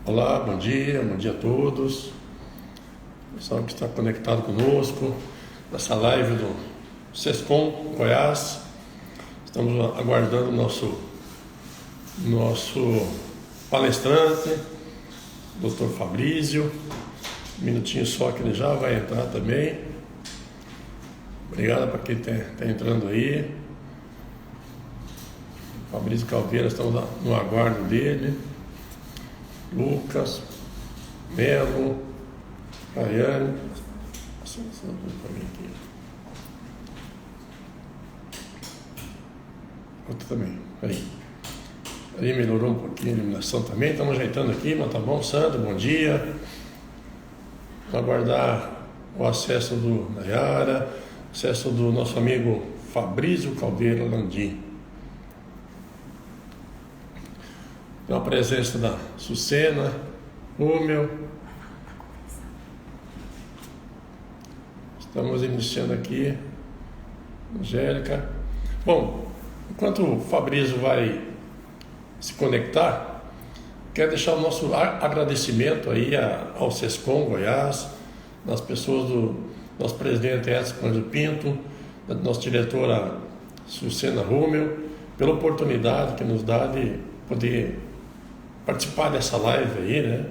Olá, bom dia a todos. Pessoal que está conectado conosco nessa live do Sescom Goiás. Estamos aguardando nosso palestrante, Dr. Fabrício. Um minutinho só que ele já vai entrar também. Obrigado para quem está entrando aí. Fabrício Caldeira, estamos no aguardo dele. Lucas, Melo, Rayane. Outro também. Aí melhorou um pouquinho a iluminação também. Estamos ajeitando aqui, mas tá bom. Sandro, bom dia. Vamos aguardar o acesso do Nayara, acesso do nosso amigo Fabrício Caldeira Landim. Tem a presença da Sucena, Rúmel. Estamos iniciando aqui. Angélica. Bom, enquanto o Fabrício vai se conectar, quero deixar o nosso agradecimento aí ao Sescom Goiás, das pessoas do nosso presidente Edson Cândido Pinto, da nossa diretora Sucena Rúmel, pela oportunidade que nos dá de poder participar dessa live aí, né?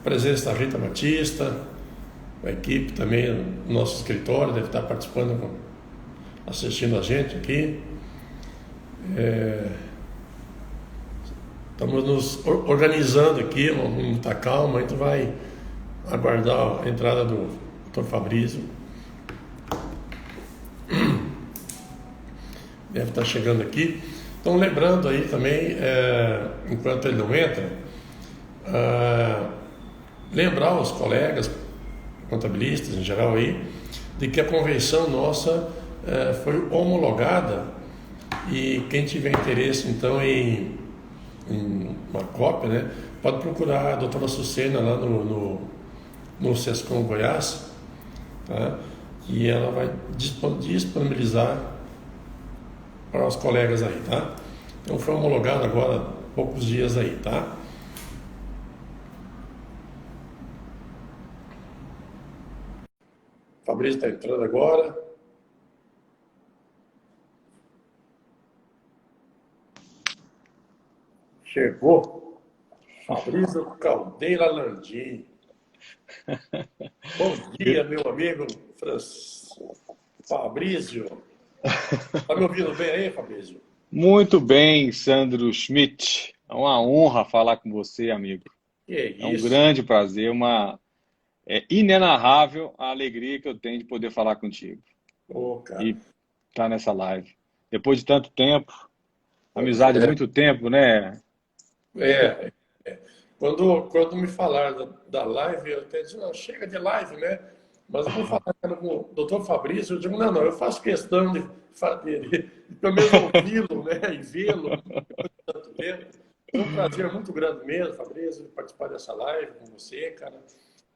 Presença da Rita Batista, a equipe também, o nosso escritório deve estar participando, assistindo a gente aqui. Estamos nos organizando aqui, muita calma, a gente vai aguardar a entrada do Dr. Fabrício. Deve estar chegando aqui. Então, lembrando aí também, enquanto ele não entra, lembrar os colegas contabilistas em geral aí, de que a convenção nossa foi homologada e quem tiver interesse então em uma cópia, né, pode procurar a doutora Sucena lá no Sescom Goiás, tá? E ela vai disponibilizar para os colegas aí, tá? Então foi homologado agora há poucos dias aí, tá? O Fabrício está entrando agora. Chegou. Fabrício Caldeira Landim. Bom dia, meu amigo Fabrício. Está me ouvindo bem aí, Fabrício? Muito bem, Sandro Schmidt. É uma honra falar com você, amigo. Que É um isso. grande prazer, é inenarrável a alegria que eu tenho de poder falar contigo Ô, cara. e estar nessa live. Depois de tanto tempo, Pois amizade há é. muito tempo, né? É. Quando me falaram da live, eu até disse, não, chega de live, né? Mas quando falaram com o doutor Fabrício, eu digo, não, eu faço questão de pelo menos ouvi-lo, né? E vê-lo depois de tanto tempo. Foi um prazer muito grande mesmo, Fabrício, de participar dessa live com você, cara.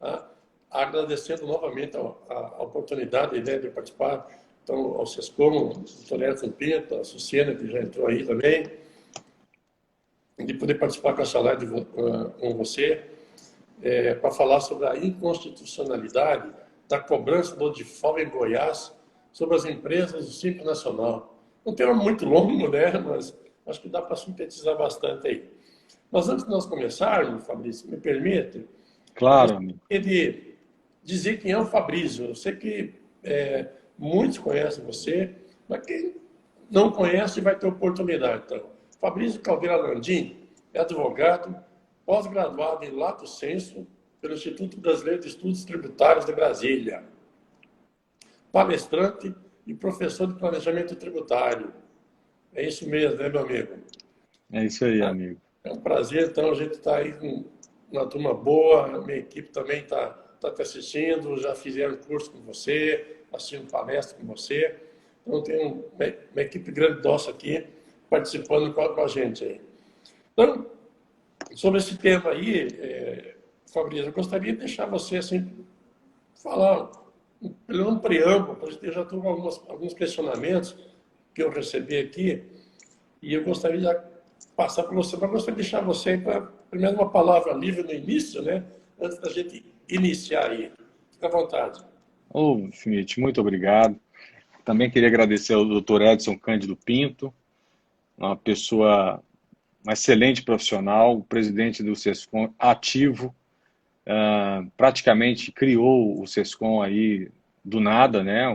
Tá? Agradecendo novamente a oportunidade, né, de participar, então, ao Sescom, ao doutor Edson Pinto, a Sucena, que já entrou aí também, de poder participar com essa live com você, para falar sobre a inconstitucionalidade da cobrança do DIFAL em Goiás sobre as empresas do Simples Nacional. Um tema muito longo, né? Mas acho que dá para sintetizar bastante aí. Mas antes de nós começarmos, Fabrício, me permite, eu Claro, amigo. gostaria de dizer quem é o Fabrício. Eu sei que muitos conhecem você, mas quem não conhece vai ter oportunidade. Então, Fabrício Caldeira Landim é advogado, pós-graduado em Lato Sensu pelo Instituto Brasileiro de Estudos Tributários de Brasília, palestrante e professor de planejamento tributário. É isso mesmo, né, meu amigo? É isso aí, amigo. É um prazer, então, a gente está aí com uma turma boa, a minha equipe também está te assistindo, já fizeram curso com você, assistindo palestra com você. Então, tem uma equipe grande nossa aqui participando com a gente aí. Então, sobre esse tema aí, Fabrício, eu gostaria de deixar você assim, falar, pelo um preâmbulo, porque eu já estou com alguns questionamentos que eu recebi aqui, e eu gostaria de passar para você, mas gostaria de deixar você para, primeiro, uma palavra livre no início, né? Antes da gente iniciar aí. Fica à vontade. Ô, Schmidt, muito obrigado. Também queria agradecer ao Dr. Edson Cândido Pinto, uma pessoa, um excelente profissional, o presidente do SESCOM ativo, praticamente criou o SESCOM aí do nada, né?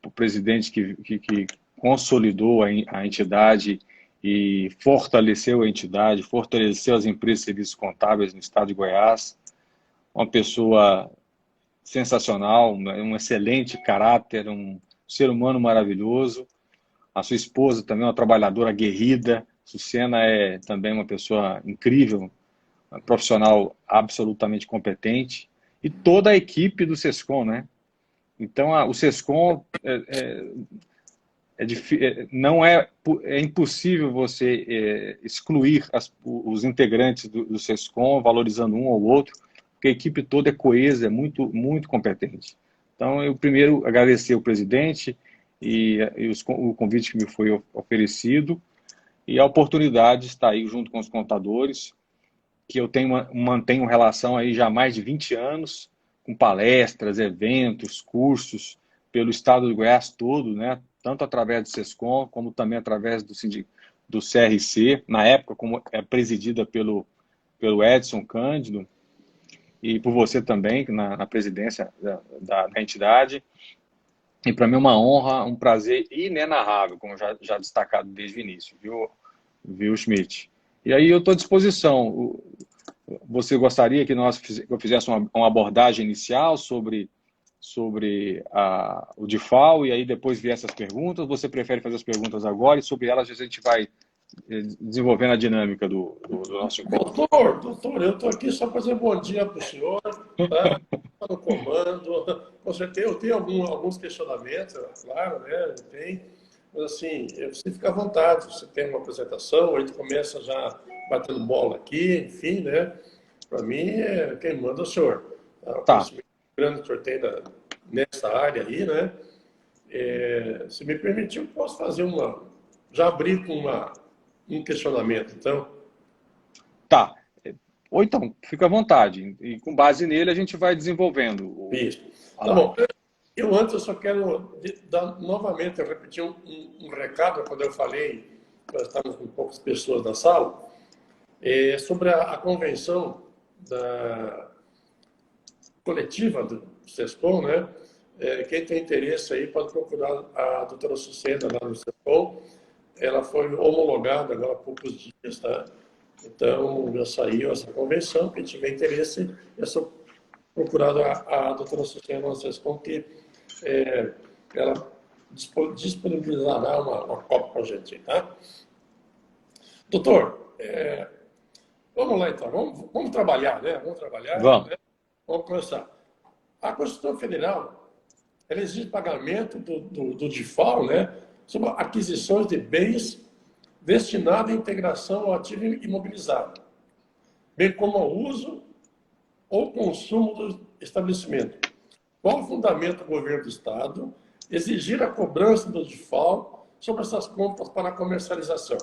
O presidente que consolidou a entidade e fortaleceu a entidade, fortaleceu as empresas de serviços contábeis no estado de Goiás, uma pessoa sensacional, um excelente caráter, um ser humano maravilhoso. A sua esposa também é uma trabalhadora aguerrida. Sucena é também uma pessoa incrível, uma profissional absolutamente competente. E toda a equipe do SESCOM, né? Então, o SESCOM não é impossível você excluir os integrantes do SESCOM, valorizando um ou outro, porque a equipe toda é coesa, é muito, muito competente. Então, eu primeiro agradecer ao presidente o convite que me foi oferecido e a oportunidade de estar aí junto com os contadores, que eu mantenho relação aí já há mais de 20 anos, com palestras, eventos, cursos, pelo estado de Goiás todo, né? Tanto através do SESCOM, como também através do CRC, na época como é presidida pelo Edson Cândido, e por você também, na presidência da entidade. E para mim é uma honra, um prazer inenarrável, como já destacado desde o início, viu, Schmidt? E aí eu estou à disposição. Você gostaria que eu fizesse uma abordagem inicial sobre o DIFAL e aí depois viesse as perguntas? Você prefere fazer as perguntas agora e sobre elas a gente vai desenvolvendo a dinâmica do nosso encontro? Doutor, eu estou aqui só para dizer bom dia para o senhor, tá? Tá no comando. Com certeza, eu tenho alguns questionamentos, claro, né? Tem. Mas, assim, você fica à vontade. Você tem uma apresentação, a gente começa já batendo bola aqui, enfim, né? Para mim, quem manda é o senhor. Tá? O Tá, conhecimento grande que o senhor tem nessa área aí, né? Se me permitir, eu posso fazer já abrir com um questionamento, então. tá. Ou então, fica à vontade. E com base nele a gente vai desenvolvendo Isso. a Tá bom. live. Eu só quero dar novamente, eu repetir um recado quando eu falei, nós estávamos com poucas pessoas na sala, sobre a convenção coletiva do SESCOM, né? Quem tem interesse aí pode procurar a doutora Sucena lá no SESCOM. Ela foi homologada agora há poucos dias, tá? Então, já saiu essa convenção. Quem tiver interesse, é só procurar a doutora Sucena no SESCOM, que ela disponibilizará uma cópia para a gente, tá? Doutor, vamos lá então, vamos trabalhar, né? Vamos trabalhar, Vamos. né? Vamos começar. A Constituição Federal, ela exige pagamento do DIFAL, né? Sobre aquisições de bens destinados à integração ao ativo imobilizado, bem como ao uso ou consumo do estabelecimento. Qual o fundamento do governo do Estado exigir a cobrança do DIFAL sobre essas compras para a comercialização?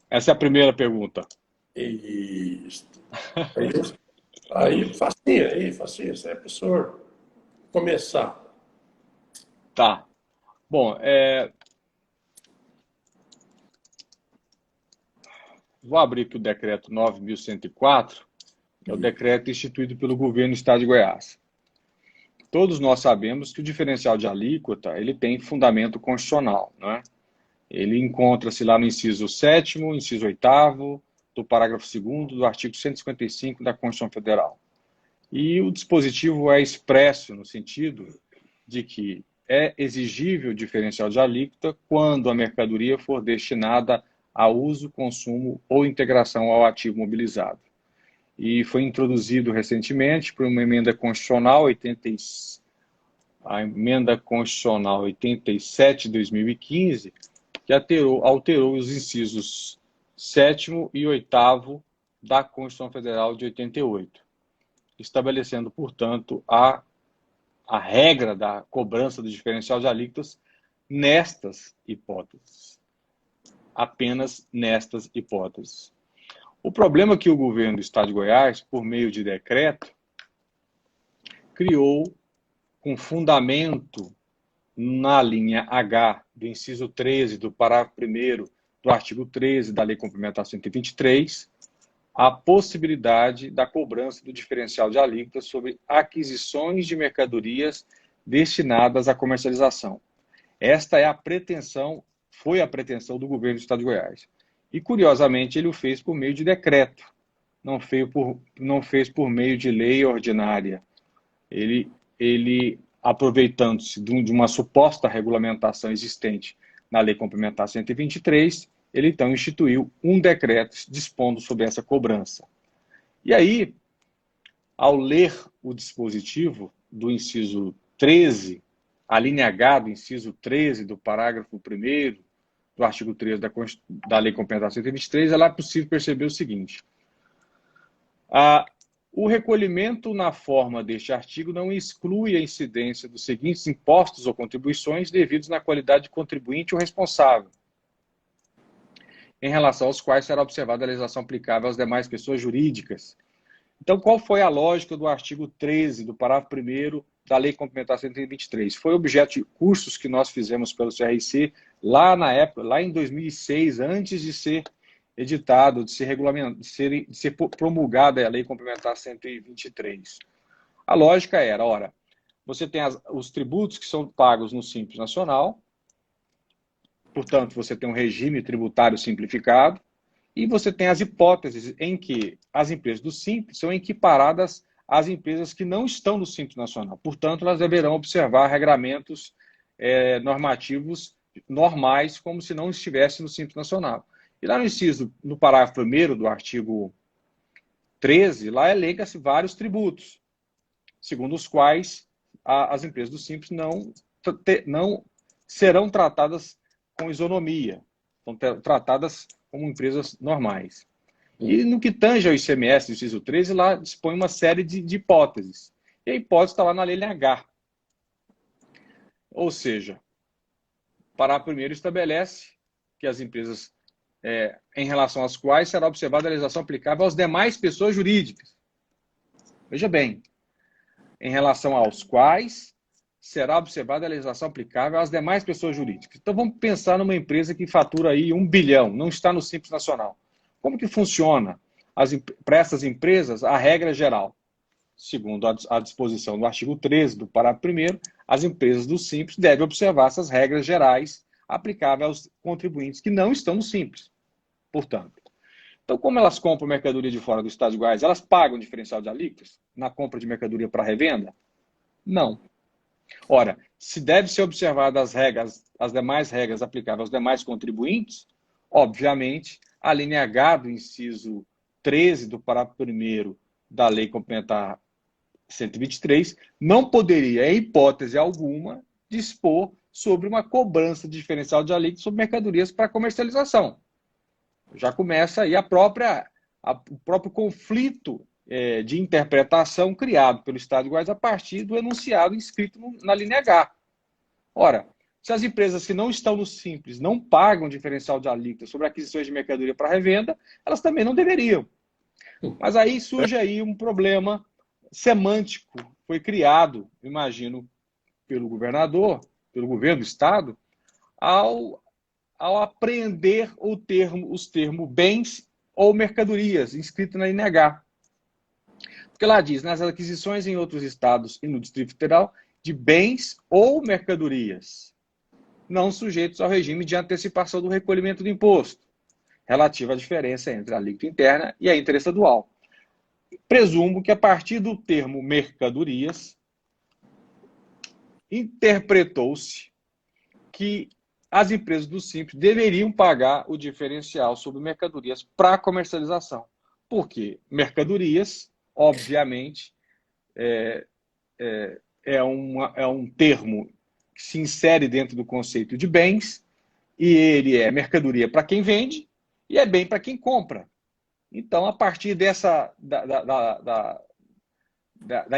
Essa é a primeira pergunta. Isso. Facinho, isso é para o senhor começar. Tá. Bom, vou abrir aqui o decreto 9.104, que é o decreto instituído pelo governo do estado de Goiás. Todos nós sabemos que o diferencial de alíquota ele tem fundamento constitucional, não é? Ele encontra-se lá no inciso 7º, inciso 8º, do parágrafo 2º do artigo 155 da Constituição Federal. E o dispositivo é expresso no sentido de que é exigível o diferencial de alíquota quando a mercadoria for destinada a uso, consumo ou integração ao ativo mobilizado. E foi introduzido recentemente por uma emenda constitucional a emenda constitucional 87 de 2015, que alterou os incisos 7º e 8º da Constituição Federal de 88, estabelecendo, portanto, a regra da cobrança do diferencial de alíquotas nestas hipóteses. apenas nestas hipóteses. O problema é que o governo do Estado de Goiás, por meio de decreto, criou com fundamento na linha H do inciso 13 do parágrafo 1º do artigo 13 da Lei Complementar 123, a possibilidade da cobrança do diferencial de alíquotas sobre aquisições de mercadorias destinadas à comercialização. Esta é a pretensão, foi a pretensão do governo do Estado de Goiás. E, curiosamente, ele o fez por meio de decreto, não fez por meio de lei ordinária. Ele aproveitando-se de uma suposta regulamentação existente na Lei Complementar 123, ele então instituiu um decreto dispondo sobre essa cobrança. E aí, ao ler o dispositivo do inciso 13, a linha H do inciso 13 do parágrafo 1º do artigo 13 da Lei Complementar 123, é possível perceber o seguinte: o recolhimento na forma deste artigo não exclui a incidência dos seguintes impostos ou contribuições devidos na qualidade de contribuinte ou responsável, em relação aos quais será observada a legislação aplicável às demais pessoas jurídicas. Então, qual foi a lógica do artigo 13 do parágrafo 1º da Lei Complementar 123? Foi objeto de cursos que nós fizemos pelo CRC lá na época, lá em 2006, antes de ser editado, de ser promulgada a Lei Complementar 123. A lógica era, ora, você tem os tributos que são pagos no Simples Nacional, portanto, você tem um regime tributário simplificado, e você tem as hipóteses em que as empresas do Simples são equiparadas às empresas que não estão no Simples Nacional. Portanto, elas deverão observar regramentos normativos normais, como se não estivesse no Simples Nacional. E lá no parágrafo 1º do artigo 13, lá elenca-se vários tributos, segundo os quais as empresas do Simples não serão tratadas com isonomia, são tratadas como empresas normais. E no que tange ao ICMS do inciso 13, lá dispõe uma série de hipóteses. E a hipótese está lá na linha H. Ou seja, o parágrafo 1º estabelece que as empresas em relação às quais será observada a legislação aplicável às demais pessoas jurídicas. Veja bem, em relação aos quais será observada a legislação aplicável às demais pessoas jurídicas. Então vamos pensar numa empresa que fatura aí 1 bilhão, não está no Simples Nacional. Como que funciona para essas empresas a regra geral? Segundo a disposição do artigo 13 do parágrafo 1º, as empresas do Simples devem observar essas regras gerais aplicáveis aos contribuintes que não estão no Simples. Portanto, então, como elas compram mercadoria de fora do Estado de Goiás, elas pagam diferencial de alíquotas na compra de mercadoria para revenda? Não. Ora, se deve ser observadas as demais regras aplicáveis aos demais contribuintes, obviamente, a linha H do inciso 13 do parágrafo 1º da Lei Complementar 123 não poderia, em hipótese alguma, dispor sobre uma cobrança de diferencial de alíquotas sobre mercadorias para comercialização. Já começa aí o próprio conflito de interpretação criado pelo Estado de Goiás a partir do enunciado inscrito na linha H. Ora, se as empresas que não estão no Simples não pagam diferencial de alíquotas sobre aquisições de mercadoria para revenda, elas também não deveriam. Mas aí surge aí um problema semântico, foi criado, imagino, pelo governador, pelo governo do Estado, ao apreender os termos bens ou mercadorias, inscritos na linha H. Porque lá diz, nas aquisições em outros estados e no Distrito Federal, de bens ou mercadorias, não sujeitos ao regime de antecipação do recolhimento do imposto, relativa à diferença entre a alíquota interna e a interestadual. Presumo que a partir do termo mercadorias, interpretou-se que as empresas do Simples deveriam pagar o diferencial sobre mercadorias para comercialização. Porque mercadorias, obviamente, é um termo que se insere dentro do conceito de bens, e ele é mercadoria para quem vende e é bem para quem compra. Então, a partir da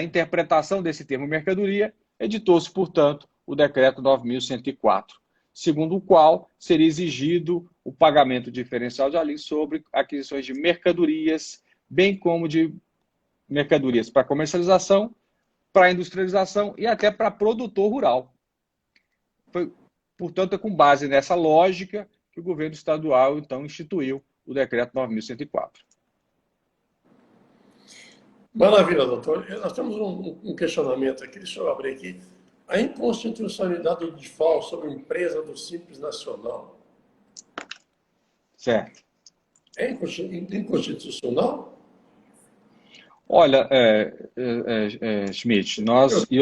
interpretação desse termo mercadoria, editou-se, portanto, o Decreto 9.104. segundo o qual seria exigido o pagamento diferencial de alíquota sobre aquisições de mercadorias, bem como de mercadorias para comercialização, para industrialização e até para produtor rural. Portanto, é com base nessa lógica que o governo estadual, então, instituiu o decreto 9.104. Maravilha, doutor. Nós temos um questionamento aqui, deixa eu abrir aqui. A inconstitucionalidade do DIFAL sobre empresa do Simples Nacional Certo. é inconstitucional? Olha, Schmidt, nós... Tem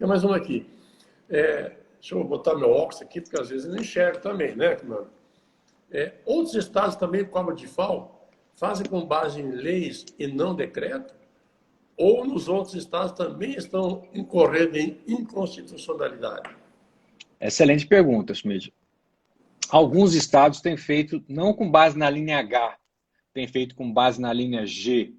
mais uma aqui. Deixa eu botar meu óculos aqui, porque às vezes eu não enxergo também, né, mano? Outros estados também, como o DIFAL, fazem com base em leis e não decreto? Ou nos outros estados também estão incorrendo em inconstitucionalidade? Excelente pergunta, Schmidt. Alguns estados têm feito, não com base na linha H, têm feito com base na linha G,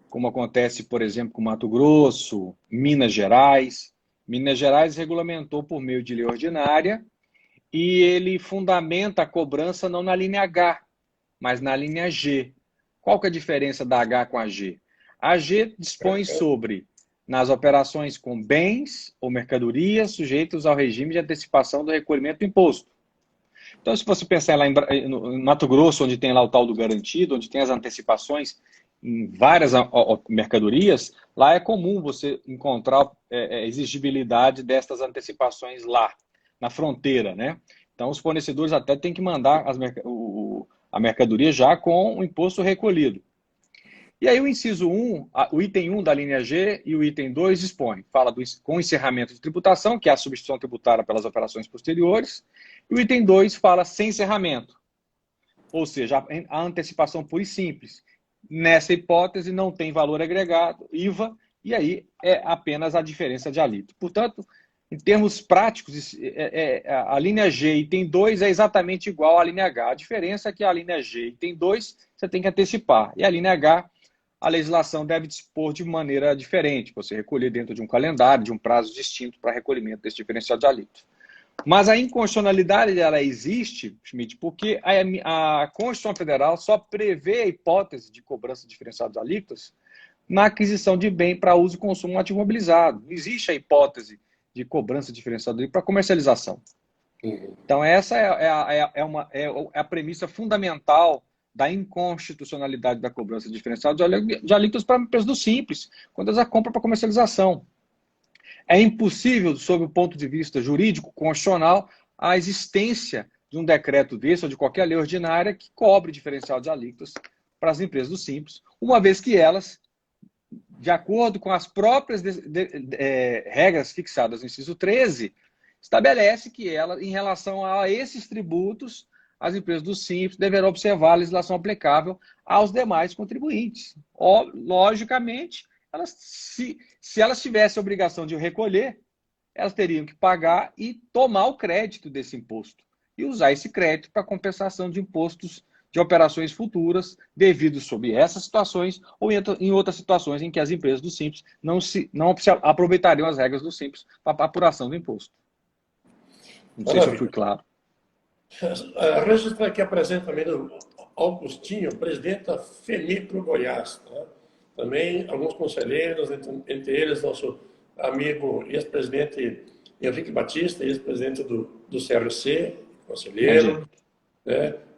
como acontece, por exemplo, com Mato Grosso, Minas Gerais. Minas Gerais regulamentou por meio de lei ordinária e ele fundamenta a cobrança não na linha H, mas na linha G. Qual que é a diferença da H com a G? A G dispõe sobre, nas operações com bens ou mercadorias sujeitos ao regime de antecipação do recolhimento do imposto. Então, se você pensar lá em Mato Grosso, onde tem lá o tal do garantido, onde tem as antecipações em várias mercadorias, lá é comum você encontrar exigibilidade destas antecipações lá, na fronteira, né? Então, os fornecedores até têm que mandar a mercadoria já com o imposto recolhido. E aí o inciso 1, o item 1 da linha G e o item 2 dispõe, fala com encerramento de tributação, que é a substituição tributária pelas operações posteriores, e o item 2 fala sem encerramento, ou seja, a antecipação pura e simples. Nessa hipótese não tem valor agregado, IVA, e aí é apenas a diferença de alíquota. Portanto, em termos práticos, a linha G item 2 é exatamente igual à linha H. A diferença é que a linha G item 2 você tem que antecipar, e a linha H a legislação deve dispor de maneira diferente, você recolher dentro de um calendário, de um prazo distinto para recolhimento desse diferencial de alíquota. Mas a inconstitucionalidade ela existe, Schmidt, porque a Constituição Federal só prevê a hipótese de cobrança diferencial de alíquotas na aquisição de bem para uso e consumo ativo mobilizado. Não existe a hipótese de cobrança diferencial de alíquota para comercialização. Então, essa é a premissa fundamental da inconstitucionalidade da cobrança diferencial de alíquotas para empresas do Simples, quando elas a compram para comercialização. É impossível, sob o ponto de vista jurídico, constitucional, a existência de um decreto desse ou de qualquer lei ordinária que cobre diferencial de alíquotas para as empresas do Simples, uma vez que elas, de acordo com as próprias regras fixadas no inciso 13, estabelece que ela, em relação a esses tributos, as empresas do Simples deverão observar a legislação aplicável aos demais contribuintes. Logicamente, se elas tivessem a obrigação de recolher, elas teriam que pagar e tomar o crédito desse imposto e usar esse crédito para compensação de impostos de operações futuras devido sobre essas situações ou em outras situações em que as empresas do Simples não aproveitariam as regras do Simples para a apuração do imposto. Não sei se eu fui claro. Registrar aqui a presença também do Augustinho, presidente da FEMIPRO Goiás. Tá? Também alguns conselheiros, entre eles nosso amigo ex-presidente Henrique Batista, ex-presidente do CRC, conselheiro.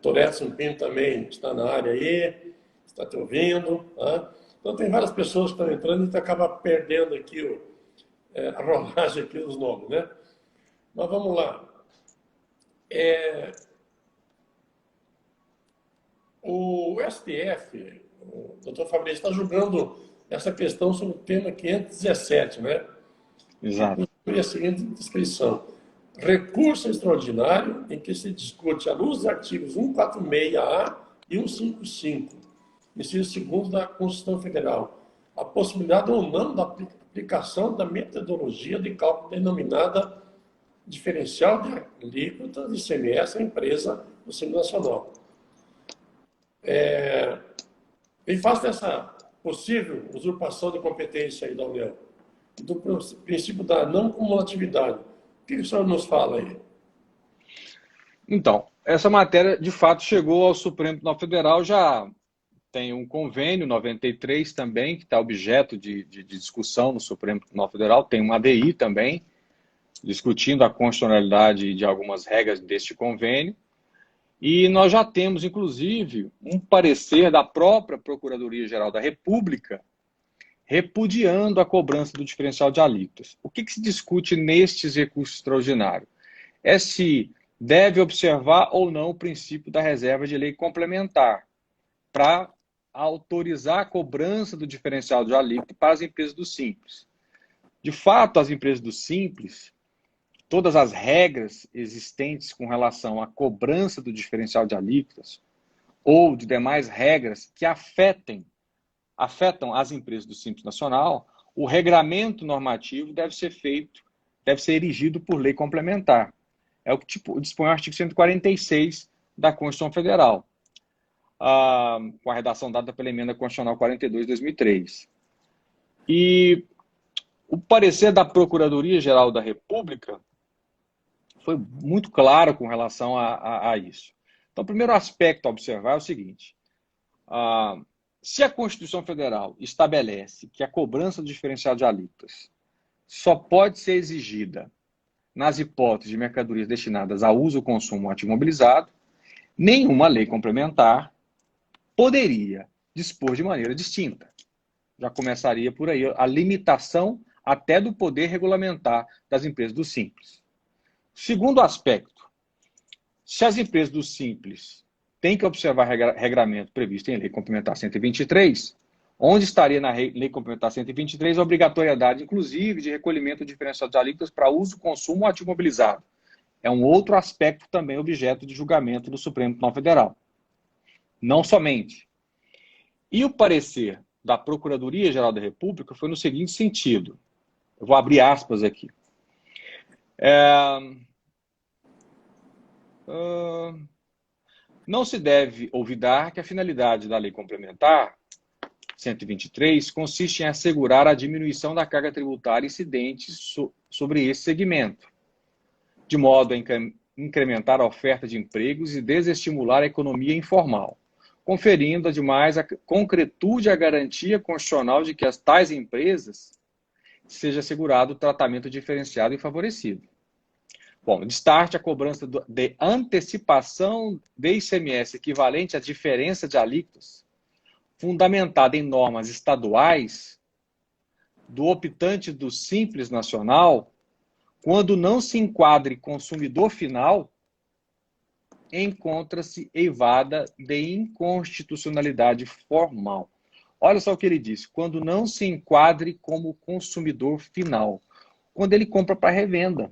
Toreto Sampino também está na área aí, está te ouvindo. Tá? Então tem várias pessoas que estão entrando e a gente acaba perdendo aqui a rolagem aqui dos nomes. Né? Mas vamos lá. O STF, o doutor Fabrício, está julgando essa questão sobre o tema 517, né? Exato. E a seguinte descrição: recurso extraordinário em que se discute, à luz dos artigos 146-A e 155, inciso 2º da Constituição Federal, a possibilidade ou não da aplicação da metodologia de cálculo denominada diferencial de alíquota de ICMS à empresa do Simples Nacional. Em face dessa possível usurpação de competência aí da União, do princípio da não cumulatividade, que o senhor nos fala aí? Então, essa matéria, de fato, chegou ao Supremo Tribunal Federal, já tem um convênio 93 também, que está objeto de discussão no Supremo Tribunal Federal, tem uma ADI também, discutindo a constitucionalidade de algumas regras deste convênio, e nós já temos, inclusive, um parecer da própria Procuradoria-Geral da República repudiando a cobrança do diferencial de alíquotas. O que se discute nestes recursos extraordinários? É se deve observar ou não o princípio da reserva de lei complementar para autorizar a cobrança do diferencial de alíquota para as empresas do Simples. De fato, as empresas do Simples, todas as regras existentes com relação à cobrança do diferencial de alíquotas ou de demais regras que afetam as empresas do Simples Nacional, o regramento normativo deve ser erigido por lei complementar. É o que dispõe o artigo 146 da Constituição Federal, com a redação dada pela Emenda Constitucional 42 de 2003. E o parecer da Procuradoria-Geral da República foi muito claro com relação a isso. Então, o primeiro aspecto a observar é o seguinte: se a Constituição Federal estabelece que a cobrança do diferencial de alíquotas só pode ser exigida nas hipóteses de mercadorias destinadas a uso ou consumo ativo mobilizado, nenhuma lei complementar poderia dispor de maneira distinta. Já começaria por aí a limitação até do poder regulamentar das empresas do Simples. Segundo aspecto, se as empresas do Simples têm que observar regramento previsto em Lei Complementar 123, onde estaria na Lei Complementar 123 a obrigatoriedade, inclusive, de recolhimento de diferencial de alíquotas para uso, consumo ou ativo mobilizado. É um outro aspecto também objeto de julgamento do Supremo Tribunal Federal. Não somente. E o parecer da Procuradoria-Geral da República foi no seguinte sentido. Eu vou abrir aspas aqui. Não se deve olvidar que a finalidade da Lei Complementar 123 consiste em assegurar a diminuição da carga tributária incidente sobre esse segmento, de modo a incrementar a oferta de empregos e desestimular a economia informal, conferindo, ademais, a concretude e a garantia constitucional de que as tais empresas seja assegurado o tratamento diferenciado e favorecido. Bom, destarte a cobrança de antecipação de ICMS equivalente à diferença de alíquotas, fundamentada em normas estaduais, do optante do Simples Nacional, quando não se enquadre consumidor final, encontra-se eivada de inconstitucionalidade formal. Olha só o que ele disse: quando não se enquadre como consumidor final. Quando ele compra para revenda.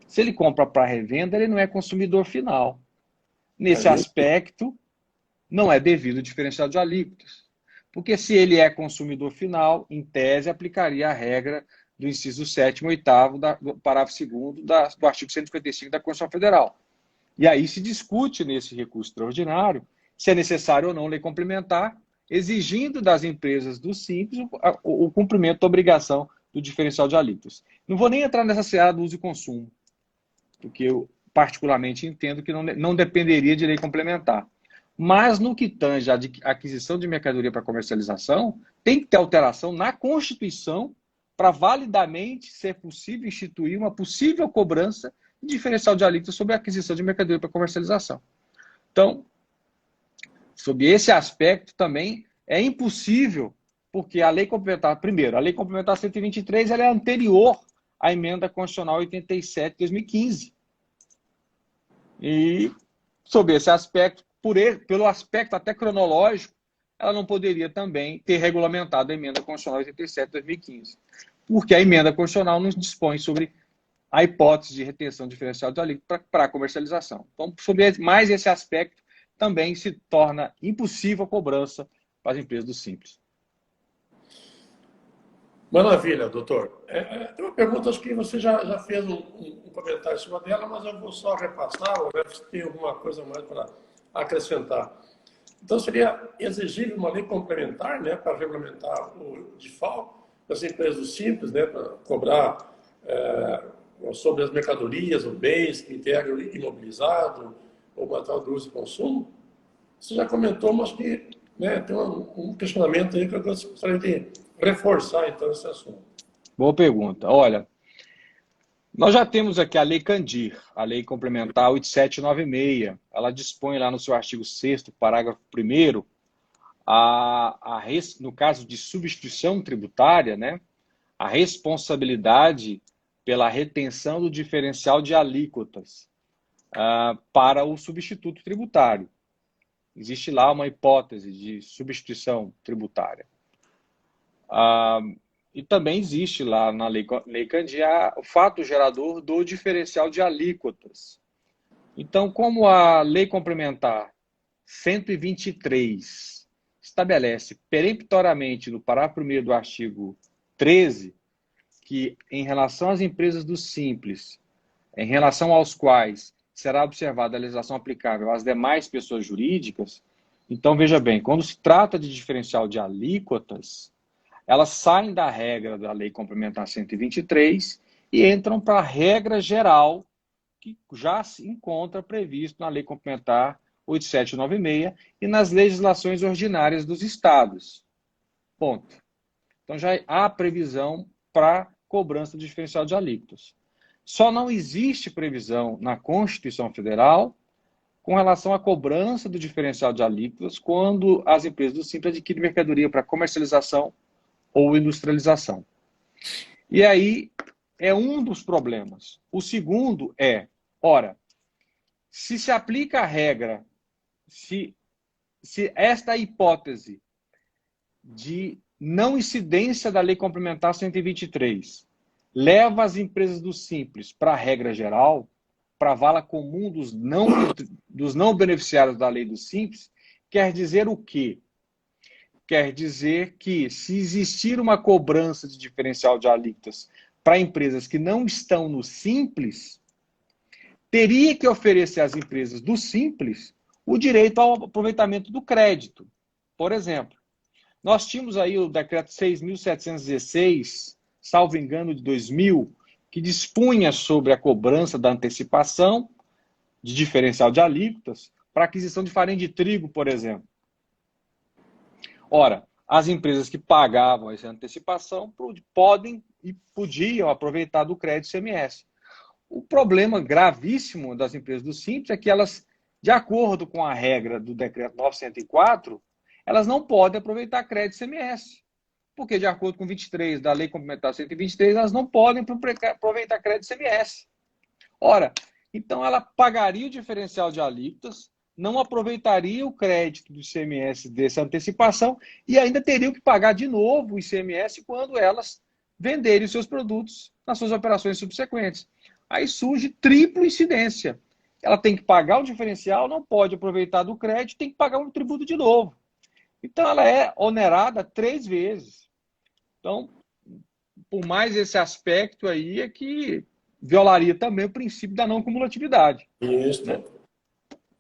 Se ele compra para revenda, ele não é consumidor final. Nesse aspecto, não é devido o diferencial de alíquotas. Porque se ele é consumidor final, em tese, aplicaria a regra do inciso 7º e 8º do parágrafo 2º do artigo 155 da Constituição Federal. E aí se discute nesse recurso extraordinário se é necessário ou não lei complementar, exigindo das empresas do Simples o cumprimento da obrigação do diferencial de alíquotas. Não vou nem entrar nessa seara do uso e consumo, porque eu particularmente entendo que não dependeria de lei complementar. Mas no que tange a aquisição de mercadoria para comercialização, tem que ter alteração na Constituição para validamente ser possível instituir uma possível cobrança de diferencial de alíquotas sobre a aquisição de mercadoria para comercialização. Então, sob esse aspecto também é impossível, porque a lei complementar, primeiro, a lei complementar 123 ela é anterior à emenda constitucional 87 de 2015. E, sob esse aspecto, pelo aspecto até cronológico, ela não poderia também ter regulamentado a emenda constitucional 87 de 2015. Porque a emenda constitucional não dispõe sobre a hipótese de retenção diferencial de alíquota para a comercialização. Então, sobre mais esse aspecto, também se torna impossível a cobrança para as empresas do Simples. Maravilha, doutor. Tem uma pergunta, acho que você já fez um comentário em cima dela, mas eu vou só repassar, ou se tem alguma coisa mais para acrescentar. Então, seria exigível uma lei complementar, né, para regulamentar o DIFAL das empresas do Simples, né, para cobrar sobre as mercadorias, os bens que integram o imobilizado, ou material de uso e consumo. Você já comentou, mas que, né, tem um questionamento aí que eu gostaria de reforçar, então, esse assunto. Boa pergunta. Olha, nós já temos aqui a Lei Candir, a Lei Complementar 8796. Ela dispõe lá no seu artigo 6º, parágrafo 1º, no caso de substituição tributária, né, a responsabilidade pela retenção do diferencial de alíquotas para o substituto tributário. Existe lá uma hipótese de substituição tributária. E também existe lá na Lei Candir o fato gerador do diferencial de alíquotas. Então, como a Lei Complementar 123 estabelece peremptoriamente no parágrafo 1º do artigo 13 que, em relação às empresas do Simples, em relação aos quais será observada a legislação aplicável às demais pessoas jurídicas, então, veja bem, quando se trata de diferencial de alíquotas, elas saem da regra da Lei Complementar 123 e entram para a regra geral que já se encontra previsto na Lei Complementar 8796 e nas legislações ordinárias dos estados. Ponto. Então já há previsão para cobrança do diferencial de alíquotas. Só não existe previsão na Constituição Federal com relação à cobrança do diferencial de alíquotas quando as empresas do Simples adquirem mercadoria para comercialização ou industrialização. E aí é um dos problemas. O segundo é, ora, se aplica a regra, se esta hipótese de não incidência da Lei Complementar 123 leva as empresas do Simples para a regra geral, para a vala comum dos não beneficiários da lei do Simples, quer dizer o quê? Quer dizer que, se existir uma cobrança de diferencial de alíquotas para empresas que não estão no Simples, teria que oferecer às empresas do Simples o direito ao aproveitamento do crédito. Por exemplo, nós tínhamos aí o decreto 6.716, salvo engano, de 2000, que dispunha sobre a cobrança da antecipação de diferencial de alíquotas para aquisição de farinha de trigo, por exemplo. Ora, as empresas que pagavam essa antecipação podem e podiam aproveitar do crédito ICMS. O problema gravíssimo das empresas do Simples é que elas, de acordo com a regra do decreto 904, elas não podem aproveitar crédito ICMS. Porque, de acordo com 23 da Lei Complementar 123, elas não podem aproveitar crédito ICMS. Ora, então ela pagaria o diferencial de alíquotas, não aproveitaria o crédito do ICMS dessa antecipação e ainda teriam que pagar de novo o ICMS quando elas venderem os seus produtos nas suas operações subsequentes. Aí surge tripla incidência. Ela tem que pagar o diferencial, não pode aproveitar do crédito, tem que pagar um tributo de novo. Então ela é onerada 3 vezes. Então, por mais esse aspecto aí, é que violaria também o princípio da não cumulatividade. Isso. Né?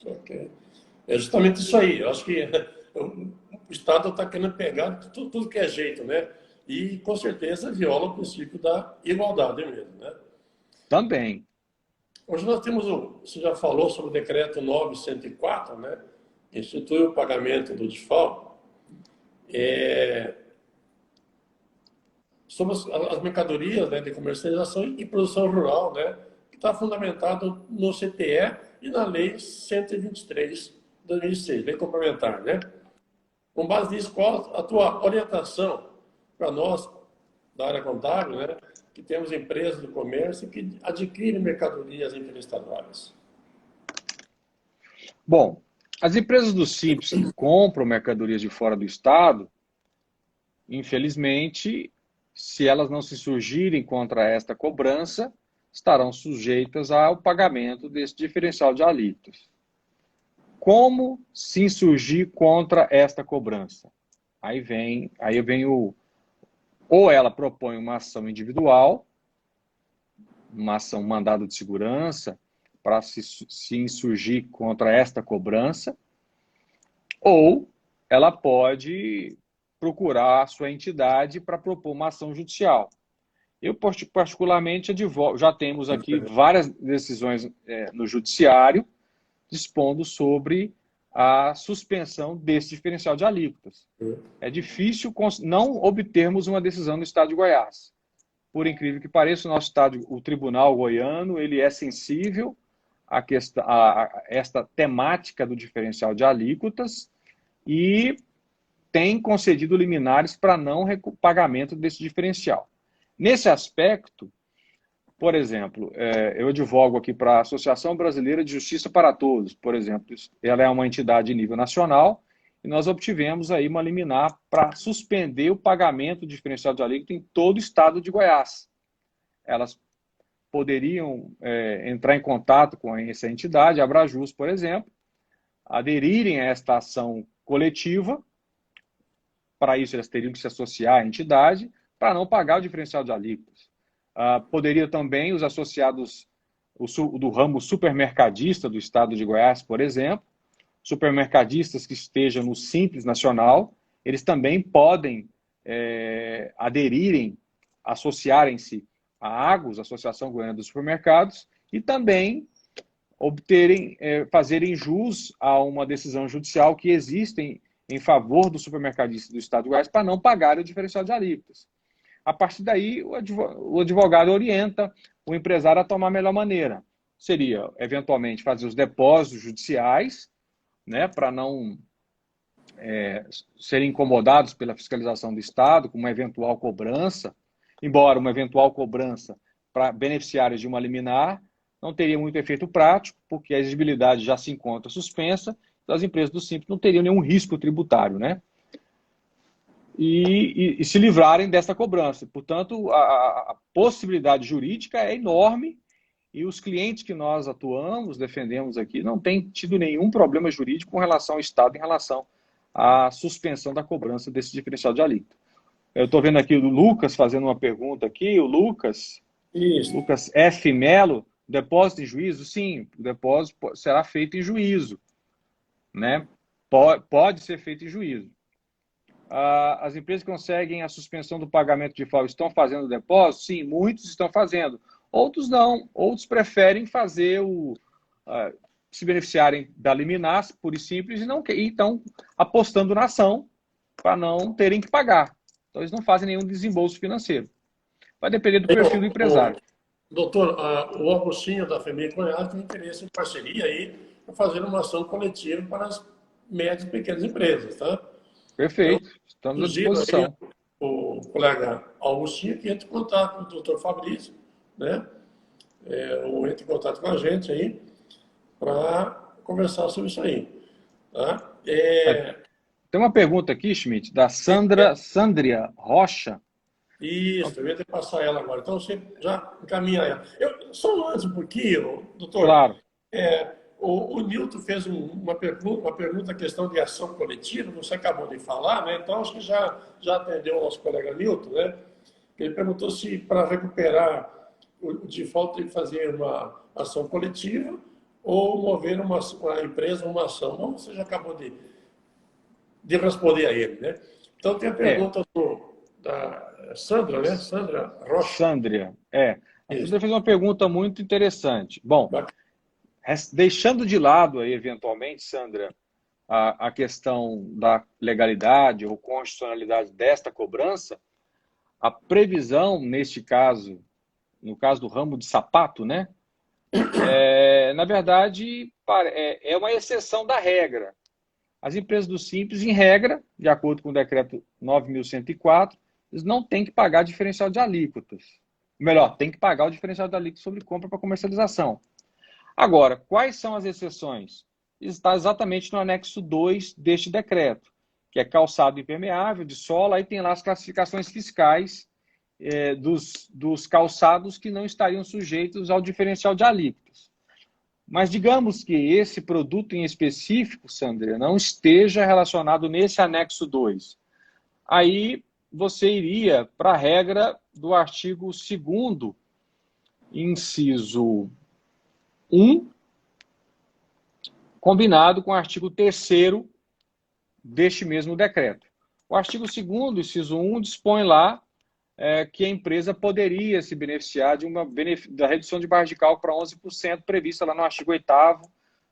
Okay. É justamente isso aí. Eu acho que o Estado está querendo pegar tudo que é jeito, né? E, com certeza, viola o princípio da igualdade mesmo, né? Também. Hoje nós temos, você já falou sobre o decreto 904, né? Que institui o pagamento do DIFAL. Sobre as mercadorias, né, de comercialização e produção rural, né? Que está fundamentado no CTE e na Lei 123 de 2006, Lei Complementar, né? Com base nisso, qual a tua orientação para nós, da área contábil, né, que temos empresas do comércio que adquirem mercadorias interestaduais? Bom, as empresas do Simples que compram mercadorias de fora do Estado, infelizmente, se elas não se surgirem contra esta cobrança, estarão sujeitas ao pagamento desse diferencial de alíquotas. Como se insurgir contra esta cobrança? Aí vem ou ela propõe uma ação individual, uma ação mandado de segurança, para se insurgir contra esta cobrança, ou ela pode procurar a sua entidade para propor uma ação judicial. Eu, particularmente, advogo, já temos aqui várias decisões no judiciário dispondo sobre a suspensão desse diferencial de alíquotas. É difícil não obtermos uma decisão no estado de Goiás. Por incrível que pareça, o nosso estado, o tribunal goiano, ele é sensível a esta temática do diferencial de alíquotas e tem concedido liminares para não pagamento desse diferencial. Nesse aspecto, por exemplo, eu advogo aqui para a Associação Brasileira de Justiça para Todos, por exemplo. Ela é uma entidade de nível nacional e nós obtivemos aí uma liminar para suspender o pagamento do diferencial de alíquota em todo o estado de Goiás. Elas poderiam entrar em contato com essa entidade, a Abrajus, por exemplo, aderirem a esta ação coletiva. Para isso, elas teriam que se associar à entidade para não pagar o diferencial de alíquotas. Poderia também os associados do ramo supermercadista do estado de Goiás, por exemplo, supermercadistas que estejam no Simples Nacional, eles também podem aderirem, associarem-se à AGOS, Associação Goiana dos Supermercados, e também fazerem jus a uma decisão judicial que existe em favor do supermercadista do estado de Goiás para não pagar o diferencial de alíquotas. A partir daí, o advogado orienta o empresário a tomar a melhor maneira. Seria, eventualmente, fazer os depósitos judiciais, né, para não serem incomodados pela fiscalização do Estado, com uma eventual cobrança, embora uma eventual cobrança para beneficiários de uma liminar não teria muito efeito prático, porque a exigibilidade já se encontra suspensa, então as empresas do Simples não teriam nenhum risco tributário, né? E se livrarem dessa cobrança. Portanto, a possibilidade jurídica é enorme e os clientes que nós atuamos, defendemos aqui, não têm tido nenhum problema jurídico com relação ao Estado, em relação à suspensão da cobrança desse diferencial de alíquota. Eu estou vendo aqui o Lucas fazendo uma pergunta aqui, o Lucas F. Melo, depósito em juízo? Sim, o depósito será feito em juízo, né? Pode ser feito em juízo. As empresas que conseguem a suspensão do pagamento de FAO estão fazendo depósito? Sim, muitos estão fazendo. Outros não. Outros preferem fazer se beneficiarem da liminar, pura e simples, e estão apostando na ação para não terem que pagar. Então, eles não fazem nenhum desembolso financeiro. Vai depender do perfil do empresário. Doutor, o Augustinho da FEMIG Goiás tem interesse em parceria aí para fazer uma ação coletiva para as médias e pequenas empresas, tá? Perfeito, estamos à disposição. Aí, o colega Augustinho que entra em contato com o doutor Fabrício, né? Ou entra em contato com a gente aí para conversar sobre isso aí. Tá? Tem uma pergunta aqui, Schmidt, da Sandria Rocha. Isso, eu ia ter que passar ela agora. Então você já encaminha ela. Só antes um pouquinho, doutor. Claro. O Nilton fez uma pergunta, questão de ação coletiva, você acabou de falar, né? Então acho que já atendeu o nosso colega Nilton, né? Ele perguntou se para recuperar o default tem que fazer uma ação coletiva ou mover uma empresa uma ação. Não, você já acabou de responder a ele, né? Então tem a pergunta da Sandra, né? Sandra Rocha. Sandria, A Sandra fez uma pergunta muito interessante. Bom, deixando de lado aí, eventualmente, Sandra, a questão da legalidade ou constitucionalidade desta cobrança, a previsão, neste caso, no caso do ramo de sapato, né? Na verdade, é uma exceção da regra. As empresas do Simples, em regra, de acordo com o decreto 9.104, eles não têm que pagar diferencial de alíquotas. Melhor, tem que pagar o diferencial de alíquotas sobre compra para comercialização. Agora, quais são as exceções? Está exatamente no anexo 2 deste decreto, que é calçado impermeável, de sola, aí tem lá as classificações fiscais dos calçados que não estariam sujeitos ao diferencial de alíquotas. Mas digamos que esse produto em específico, Sandra, não esteja relacionado nesse anexo 2. Aí você iria para a regra do artigo 2º, inciso 1, combinado com o artigo 3º deste mesmo decreto. O artigo 2º, inciso 1, dispõe lá que a empresa poderia se beneficiar da redução de barra de cálculo para 11% prevista lá no artigo 8º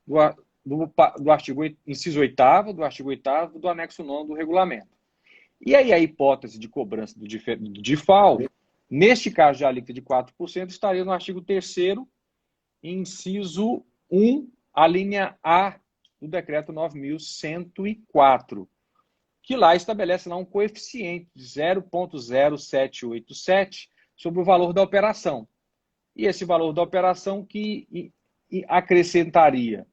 do artigo, inciso 8º do artigo 8º do anexo 9 do regulamento. E aí a hipótese de cobrança do DIFAL, neste caso de alíquota de 4%, estaria no artigo 3º, inciso 1, a linha A do decreto 9.104, que lá estabelece lá um coeficiente de 0,0787 sobre o valor da operação. E esse valor da operação que acrescentaria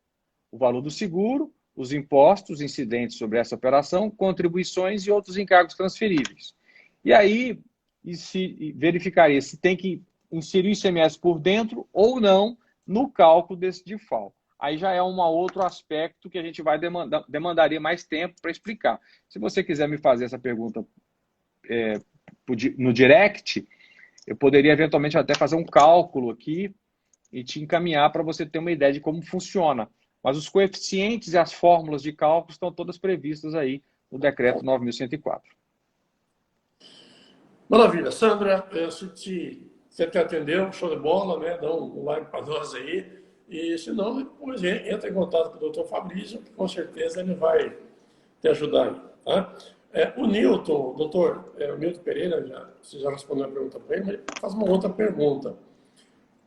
o valor do seguro, os impostos incidentes sobre essa operação, contribuições e outros encargos transferíveis. E aí se verificaria se tem que inserir o ICMS por dentro ou não no cálculo desse DIFAL. Aí já é um outro aspecto que a gente demandaria mais tempo para explicar. Se você quiser me fazer essa pergunta no direct, eu poderia eventualmente até fazer um cálculo aqui e te encaminhar para você ter uma ideia de como funciona. Mas os coeficientes e as fórmulas de cálculo estão todas previstas aí no decreto 9.104. Maravilha. Sandra, você te atendeu, show de bola, né? Dá um like para nós aí. E se não, depois entra em contato com o doutor Fabrício, que com certeza ele vai te ajudar aí. Tá? O Newton, doutor, o Newton Pereira, você já respondeu a pergunta para ele, mas ele faz uma outra pergunta.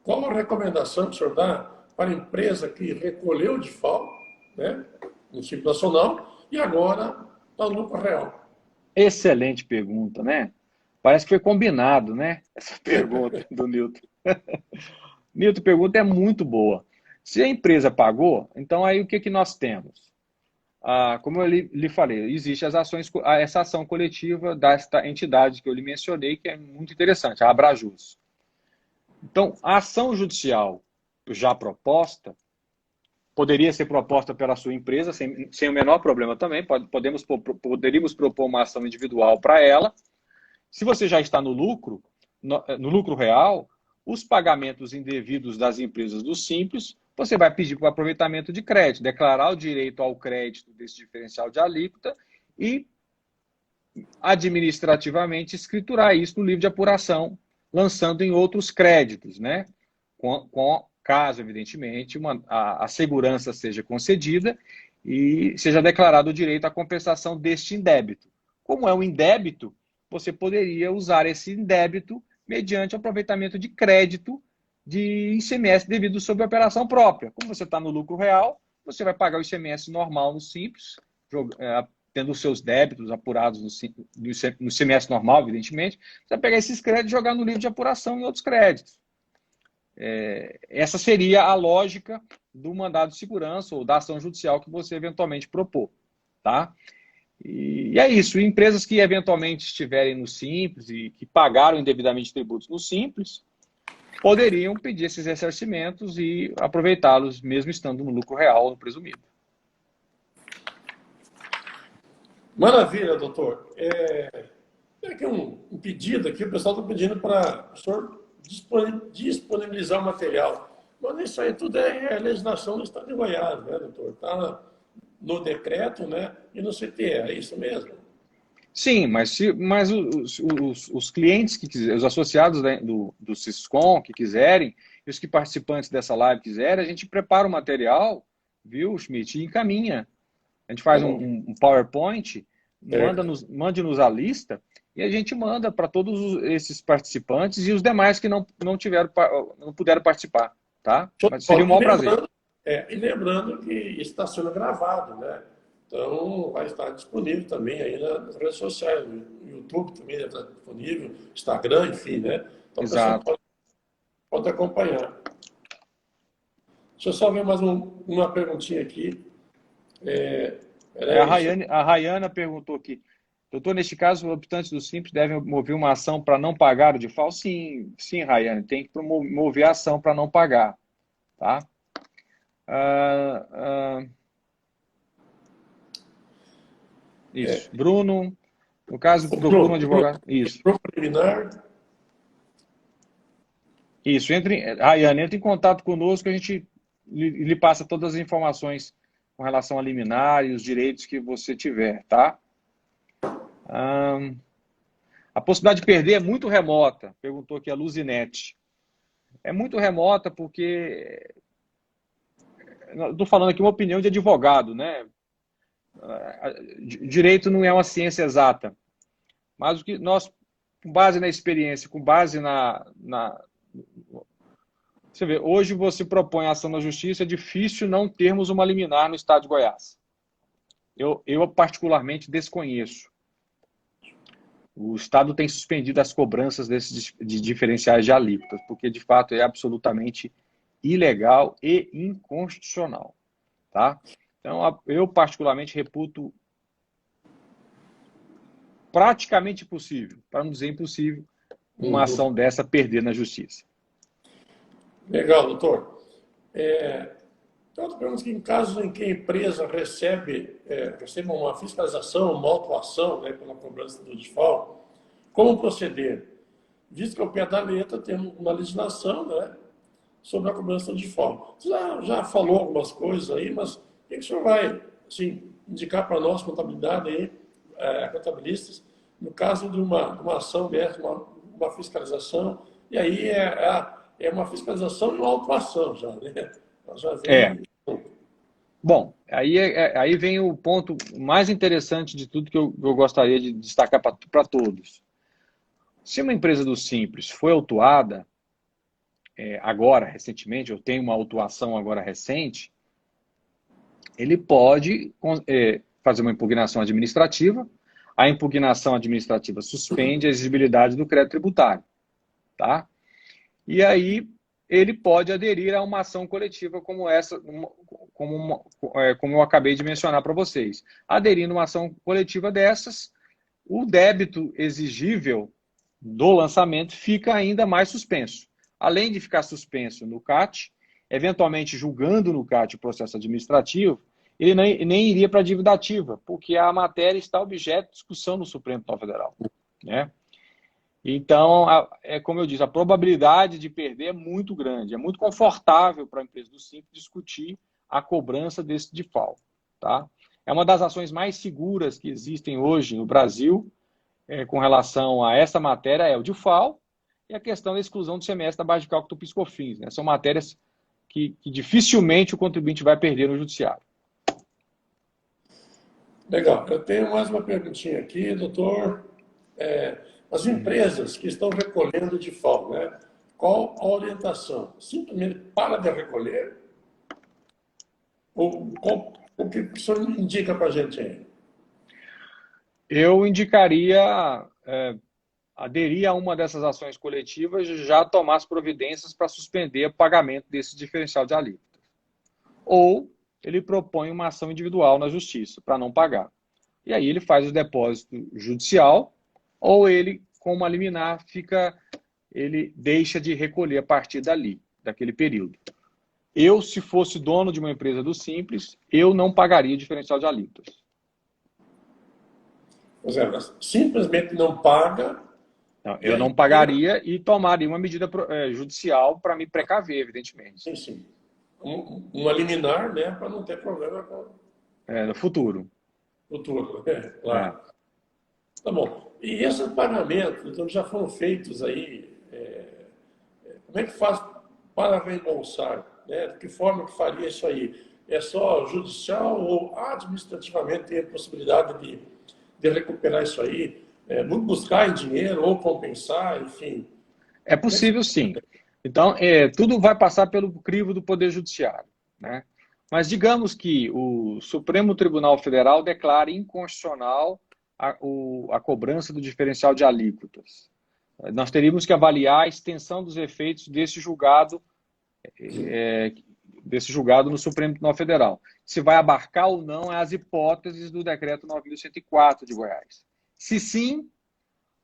Qual a recomendação que o senhor dá para a empresa que recolheu o DIFAL, né, no Simples Nacional, e agora está no lucro real? Excelente pergunta, né? Parece que foi combinado, né? Essa pergunta do Newton. Newton, pergunta é muito boa. Se a empresa pagou, então aí o que nós temos? Como eu lhe falei, existe essa ação coletiva desta entidade que eu lhe mencionei, que é muito interessante, a Abrajus. Então, a ação judicial já proposta poderia ser proposta pela sua empresa, sem o menor problema também. Poderíamos propor uma ação individual para ela. Se você já está no lucro real, os pagamentos indevidos das empresas do Simples, você vai pedir para o aproveitamento de crédito, declarar o direito ao crédito desse diferencial de alíquota e administrativamente escriturar isso no livro de apuração, lançando em outros créditos, né? Caso, evidentemente, a segurança seja concedida e seja declarado o direito à compensação deste indébito. Como é um indébito, você poderia usar esse indébito mediante aproveitamento de crédito de ICMS devido sobre a operação própria. Como você está no lucro real, você vai pagar o ICMS normal no Simples, tendo os seus débitos apurados no ICMS normal, evidentemente. Você vai pegar esses créditos e jogar no livro de apuração em outros créditos. Essa seria a lógica do mandado de segurança ou da ação judicial que você eventualmente propor. Tá? E é isso. Empresas que eventualmente estiverem no Simples e que pagaram indevidamente tributos no Simples, poderiam pedir esses ressarcimentos e aproveitá-los mesmo estando no lucro real ou no presumido. Maravilha, doutor. Tem aqui um pedido aqui, o pessoal está pedindo para o senhor disponibilizar o material. Mas isso aí tudo é legislação do Estado de Goiás, né, doutor? Está no decreto, né, e no CTE, é isso mesmo? Sim, mas os clientes que quiserem, os associados do Siscom que quiserem, e os que participantes dessa live quiserem, a gente prepara o material, viu, Schmidt, e encaminha. A gente faz um PowerPoint, mande-nos a lista, e a gente manda para todos esses participantes e os demais que não puderam participar, tá? Mas seria um maior prazer. E lembrando que está sendo gravado, né? Então, vai estar disponível também aí nas redes sociais, no YouTube também está disponível, Instagram, enfim, né? Então, exato. O pessoal pode acompanhar. Deixa eu só ver mais uma perguntinha aqui. A Rayana perguntou aqui, doutor, neste caso, os optantes do Simples devem mover uma ação para não pagar o DIFAL? Sim, Rayana, tem que mover a ação para não pagar, tá? Isso. Bruno, no caso, procura um advogado. Isso. Preliminar. Isso. Rayane, entre em contato conosco, a gente lhe passa todas as informações com relação a liminar e os direitos que você tiver, tá? A possibilidade de perder é muito remota, perguntou aqui a Luzinete. É muito remota porque, estou falando aqui uma opinião de advogado, né? Direito não é uma ciência exata, mas o que nós, com base na experiência, com base você vê, hoje você propõe a ação na justiça, é difícil não termos uma liminar no estado de Goiás. Eu particularmente desconheço. O Estado tem suspendido as cobranças de diferenciais de alíquotas, porque de fato é absolutamente ilegal e inconstitucional. Tá? Então, eu particularmente reputo praticamente impossível, para não dizer impossível, uma ação dessa perder na justiça. Legal, doutor. Então, perguntas que em casos em que a empresa recebe uma fiscalização, uma autuação, né, pela cobrança do DIFAL, como proceder? Visto que ao pé da letra temos uma legislação, né, sobre a cobrança do DIFAL. Você já falou algumas coisas aí, mas o que o senhor vai assim, indicar para nós, contabilidade aí, contabilistas, no caso de uma ação dessa, uma fiscalização, e aí é uma fiscalização e uma autuação já, né? Já vem... Bom, aí vem o ponto mais interessante de tudo que eu gostaria de destacar para todos. Se uma empresa do Simples foi autuada, agora, recentemente, eu tenho uma autuação agora recente, ele pode fazer uma impugnação administrativa. A impugnação administrativa suspende a exigibilidade do crédito tributário. Tá? E aí ele pode aderir a uma ação coletiva como essa, como eu acabei de mencionar para vocês. Aderindo a uma ação coletiva dessas, o débito exigível do lançamento fica ainda mais suspenso. Além de ficar suspenso no CAT, eventualmente julgando no CAT o processo administrativo, ele nem iria para a dívida ativa, porque a matéria está objeto de discussão no Supremo Tribunal Federal. Né? Então, como eu disse, a probabilidade de perder é muito grande. É muito confortável para a empresa do Simples discutir a cobrança desse default. Tá? É uma das ações mais seguras que existem hoje no Brasil com relação a essa matéria, é o default e a questão da exclusão do semestre da base de cálculo do PIS/COFINS. Né? São matérias que dificilmente o contribuinte vai perder no judiciário. Legal. Eu tenho mais uma perguntinha aqui, doutor. As empresas que estão recolhendo de FAO, né? Qual a orientação? Simplesmente para de recolher? Ou o que o senhor indica para a gente aí? Eu indicaria aderir a uma dessas ações coletivas e já tomar as providências para suspender o pagamento desse diferencial de alíquota. Ou ele propõe uma ação individual na justiça para não pagar. E aí ele faz o depósito judicial, ou ele, com uma liminar, ele deixa de recolher a partir dali, daquele período. Eu, se fosse dono de uma empresa do Simples, eu não pagaria diferencial de alíquotas. Por exemplo, simplesmente não paga. Não, eu não pagaria e tomaria uma medida judicial para me precaver, evidentemente. Sim, sim. Uma liminar, né, para não ter problema com no futuro. Futuro, claro. Tá bom. E esses pagamentos, então, já foram feitos aí, como é que faz para reembolsar? Né? De que forma que faria isso aí? É só judicial ou administrativamente tem a possibilidade de recuperar isso aí? Buscar em dinheiro ou compensar, enfim? É possível, sim. Então, tudo vai passar pelo crivo do Poder Judiciário. Né? Mas digamos que o Supremo Tribunal Federal declare inconstitucional a cobrança do diferencial de alíquotas. Nós teríamos que avaliar a extensão dos efeitos desse julgado no Supremo Tribunal Federal. Se vai abarcar ou não as hipóteses do Decreto 9.104 de Goiás. Se sim,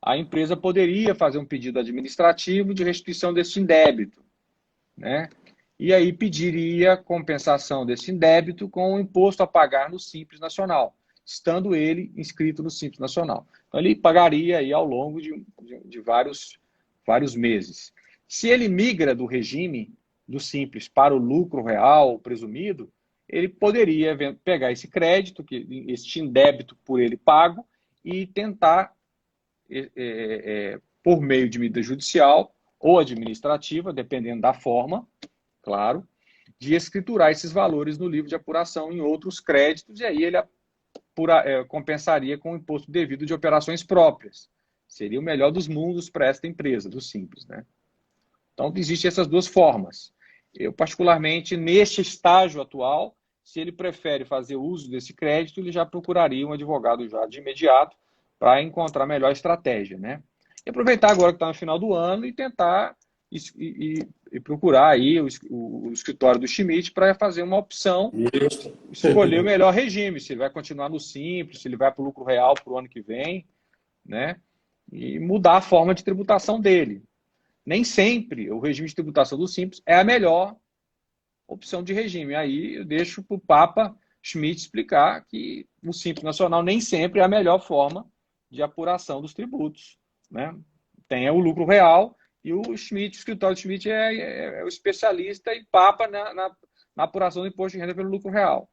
a empresa poderia fazer um pedido administrativo de restituição desse indébito. Né? E aí pediria compensação desse indébito com o imposto a pagar no Simples Nacional, estando ele inscrito no Simples Nacional. Então, ele pagaria aí ao longo de vários meses. Se ele migra do regime do Simples para o lucro real presumido, ele poderia pegar esse crédito, este indébito por ele pago, e tentar por meio de medida judicial ou administrativa, dependendo da forma, claro, de escriturar esses valores no livro de apuração em outros créditos, e aí ele compensaria com o imposto devido de operações próprias. Seria o melhor dos mundos para esta empresa, do Simples, né? Então, existem essas duas formas. Eu, particularmente, neste estágio atual, se ele prefere fazer uso desse crédito, ele já procuraria um advogado já de imediato para encontrar a melhor estratégia, né? E aproveitar agora que está no final do ano e tentar e procurar aí o escritório do Schmidt para fazer uma opção, Isso. escolher o melhor regime, se ele vai continuar no Simples, se ele vai para o lucro real para o ano que vem, né? E mudar a forma de tributação dele. Nem sempre o regime de tributação do Simples é a melhor opção de regime. Aí eu deixo para o Papa Schmidt explicar que o Simples Nacional nem sempre é a melhor forma de apuração dos tributos, né? Tem o lucro real e o Schmidt, o escritório do Schmidt é o especialista e Papa na apuração do imposto de renda pelo lucro real.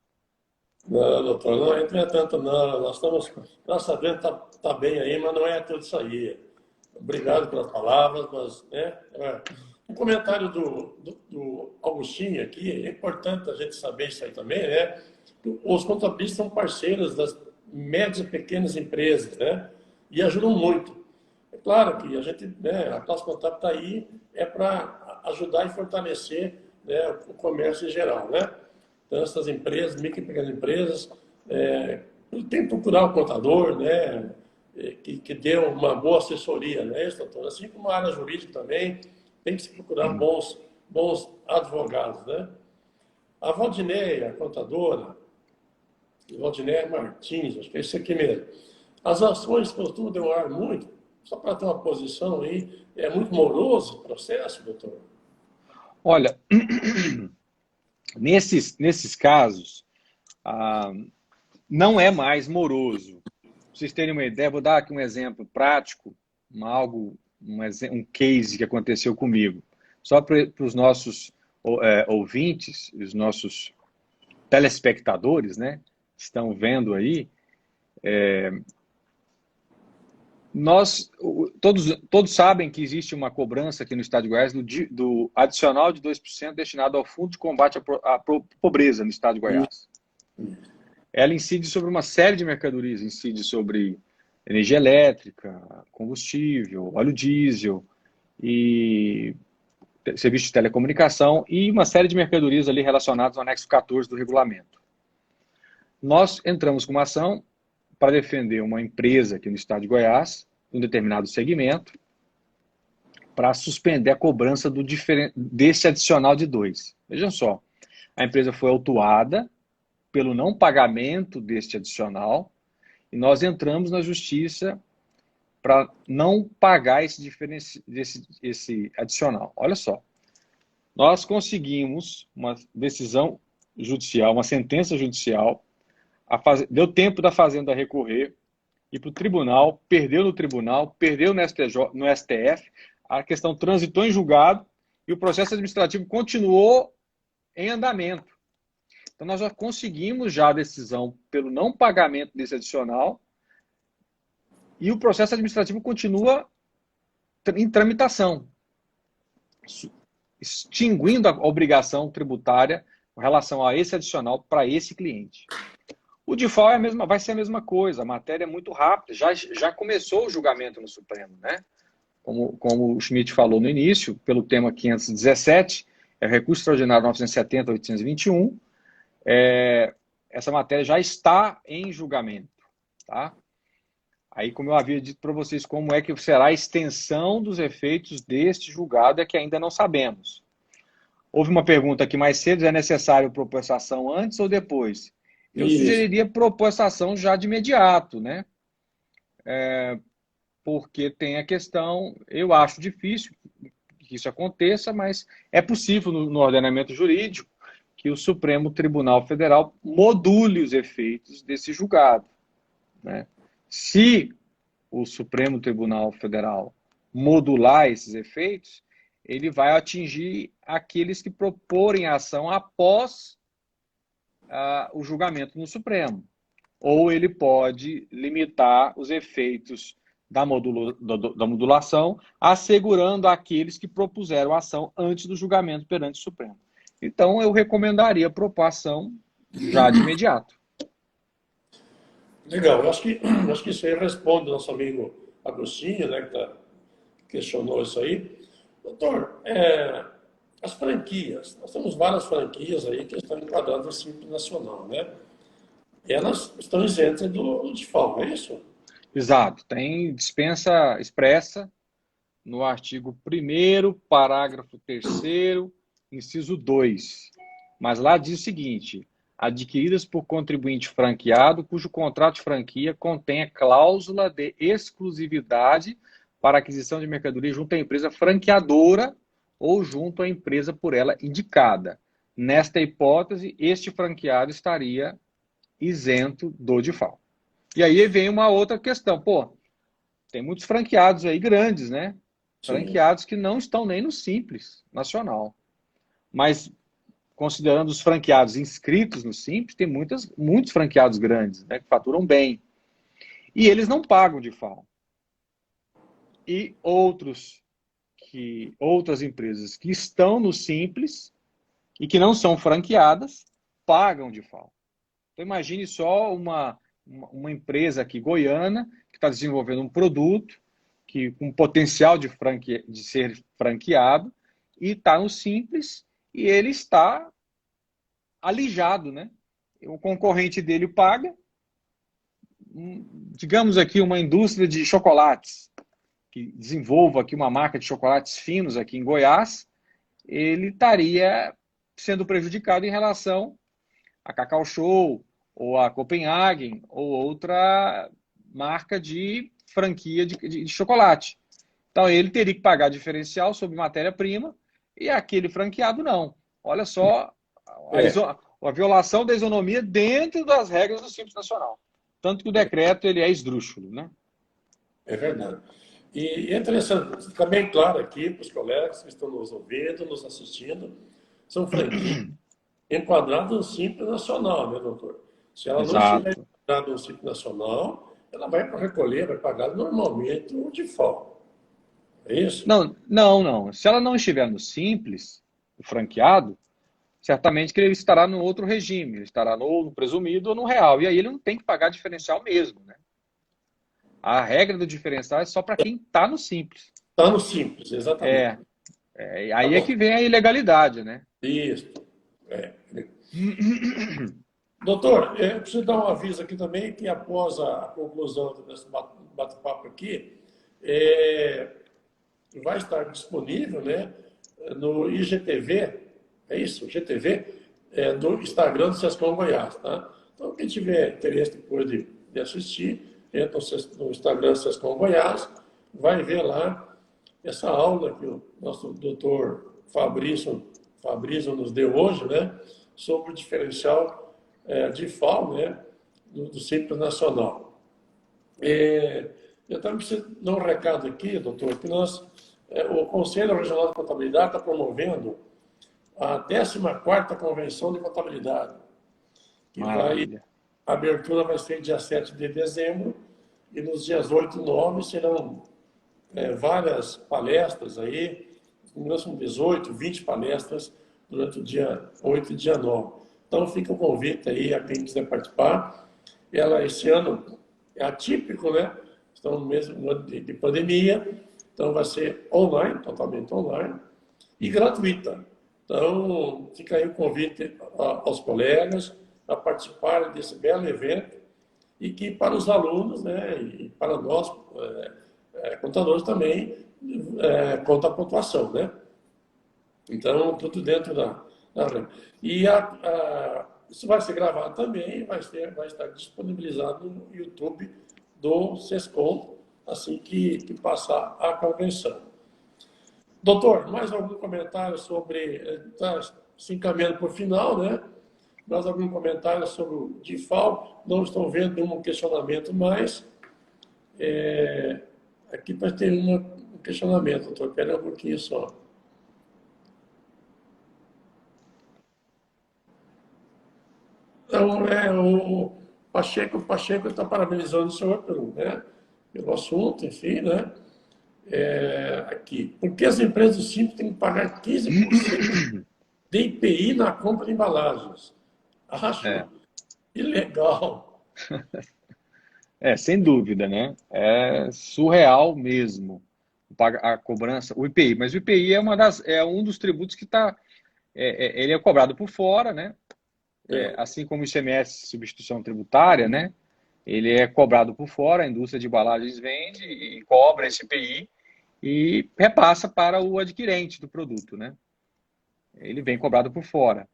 Não, doutor, não entra tanto, não. Nós estamos, nós sabemos que tá bem aí, mas não é tudo isso aí. Obrigado pelas palavras, mas, né? Um comentário do Augustinho aqui, é importante a gente saber isso aí também, né? Os contabilistas são parceiros das médias e pequenas empresas, né? E ajudam muito. É claro que a gente, né, a classe contábil está aí para ajudar e fortalecer, né, o comércio em geral, né? Então, essas empresas, micro e pequenas empresas, tem que procurar um contador, né, que dê uma boa assessoria, né, doutor? Assim como a área jurídica também, tem que se procurar bons advogados, né? A Valdineia, a contadora, Valdineia Martins, acho que é isso aqui mesmo. As ações costumam demorar muito, só para ter uma posição aí, é muito moroso o processo, doutor? Olha, nesses casos, não é mais moroso. Para vocês terem uma ideia, vou dar aqui um exemplo prático, um case que aconteceu comigo. Só para os nossos ouvintes, os nossos telespectadores, né, estão vendo aí, todos sabem que existe uma cobrança aqui no Estado de Goiás do adicional de 2% destinado ao Fundo de Combate à Pobreza no Estado de Goiás. Ela incide sobre uma série de mercadorias, incide sobre energia elétrica, combustível, óleo diesel e serviços de telecomunicação e uma série de mercadorias ali relacionadas ao anexo 14 do regulamento. Nós entramos com uma ação para defender uma empresa aqui no estado de Goiás, um determinado segmento, para suspender a cobrança desse adicional de 2. Vejam só, a empresa foi autuada pelo não pagamento deste adicional e nós entramos na justiça para não pagar esse adicional. Olha só, nós conseguimos uma decisão judicial, uma sentença judicial, deu tempo da Fazenda recorrer, ir para o tribunal, perdeu no tribunal, perdeu no STF, a questão transitou em julgado e o processo administrativo continuou em andamento. Então, nós já conseguimos já a decisão pelo não pagamento desse adicional e o processo administrativo continua em tramitação, extinguindo a obrigação tributária com relação a esse adicional para esse cliente. O default vai ser a mesma coisa, a matéria é muito rápida, já começou o julgamento no Supremo, né? Como o Schmidt falou no início, pelo tema 517, é o recurso extraordinário 970-821, essa matéria já está em julgamento, tá? Aí, como eu havia dito para vocês, como é que será a extensão dos efeitos deste julgado é que ainda não sabemos. Houve uma pergunta aqui mais cedo, é necessário propor essa ação antes ou depois? Eu sugeriria propor essa ação já de imediato, né? Porque tem a questão, eu acho difícil que isso aconteça, mas é possível no ordenamento jurídico que o Supremo Tribunal Federal module os efeitos desse julgado, né? Se o Supremo Tribunal Federal modular esses efeitos, ele vai atingir aqueles que proporem a ação após o julgamento no Supremo. Ou ele pode limitar os efeitos da modulação, assegurando aqueles que propuseram a ação antes do julgamento perante o Supremo. Então, eu recomendaria propor a ação já de imediato. Legal, eu acho que isso aí responde ao nosso amigo Agostinho, né, que questionou isso aí. Doutor, as franquias, nós temos várias franquias aí que estão enquadradas no Simples Nacional, né? Elas estão isentas do DIFAL, é isso? Exato. Tem dispensa expressa no artigo 1º, parágrafo 3º, inciso 2. Mas lá diz o seguinte: adquiridas por contribuinte franqueado, cujo contrato de franquia contenha cláusula de exclusividade para aquisição de mercadoria junto à empresa franqueadora ou junto à empresa por ela indicada. Nesta hipótese, este franqueado estaria isento do DIFAL. E aí vem uma outra questão. Pô, tem muitos franqueados aí grandes, né? Sim. Franqueados que não estão nem no Simples Nacional. Mas, considerando os franqueados inscritos no Simples, tem muitos franqueados grandes, né, que faturam bem. E eles não pagam DIFAL. E outras empresas que estão no Simples e que não são franqueadas pagam DIFAL. Então, imagine só uma empresa aqui goiana que está desenvolvendo um produto com potencial de ser franqueado e está no Simples e ele está alijado, né? O concorrente dele paga, digamos aqui, uma indústria de chocolates que desenvolva aqui uma marca de chocolates finos aqui em Goiás, ele estaria sendo prejudicado em relação a Cacau Show, ou a Copenhagen, ou outra marca de franquia de chocolate. Então, ele teria que pagar diferencial sobre matéria-prima e aquele franqueado não. Olha só a violação da isonomia dentro das regras do Simples Nacional. Tanto que o decreto ele é esdrúxulo, né? É verdade. E é interessante, fica bem claro aqui para os colegas que estão nos ouvindo, nos assistindo, são franquias enquadradas no Simples Nacional, né, doutor? Se ela não estiver Exato. enquadrada no Simples Nacional, ela vai para recolher, vai pagar normalmente o DIFAL. É isso? Não. Se ela não estiver no Simples, o franqueado, certamente que ele estará no outro regime, ele estará no presumido ou no real. E aí ele não tem que pagar diferencial mesmo, né? A regra do diferencial é só para quem está no Simples. Está no Simples, exatamente. Tá Aí é que bom. vem a ilegalidade, né? Isso. É. Doutor, eu preciso dar um aviso aqui também que após a conclusão desse bate-papo aqui, vai estar disponível, né, no IGTV, é isso, GTV, no Instagram do Sescom Goiás, tá? Então, quem tiver interesse depois de assistir, entra no Instagram do Sescom Goiás, vai ver lá essa aula que o nosso doutor Fabrício nos deu hoje, né, sobre o diferencial de FAO, né, do Simples Nacional. Eu também preciso dar um recado aqui, doutor, que o Conselho Regional de Contabilidade está promovendo a 14ª Convenção de Contabilidade, que Maravilha. a abertura vai ser dia 7 de dezembro, e nos dias 8 e 9 serão várias palestras aí, são 18, 20 palestras durante o dia 8 e dia 9. Então fica o convite aí a quem quiser participar. Esse ano é atípico, né? Estamos no mesmo ano de pandemia, então vai ser online, totalmente online, e gratuita. Então fica aí o convite aos colegas a participarem desse belo evento e que para os alunos, né, e para nós, contadores também, conta a pontuação, né? Então, tudo dentro da regra. E isso vai ser gravado também, vai estar disponibilizado no YouTube do SESCOM, assim que passar a convenção. Doutor, mais algum comentário sobre... Está se encaminhando para o final, né? Mais algum comentário sobre o DIFAL? Não estou vendo nenhum questionamento mais. Aqui vai ter um questionamento, doutor. Espera um pouquinho só. Então, o Pacheco está parabenizando o senhor, né, pelo assunto, enfim, né? Aqui. Por que as empresas simples têm que pagar 15% de IPI na compra de embalagens? É, Acho ilegal. sem dúvida, né? É surreal mesmo a cobrança, o IPI. Mas o IPI é um dos tributos que ele é cobrado por fora, né? É, Assim como o ICMS, substituição tributária, né? Ele é cobrado por fora, a indústria de embalagens vende e cobra esse IPI e repassa para o adquirente do produto, né? Ele vem cobrado por fora.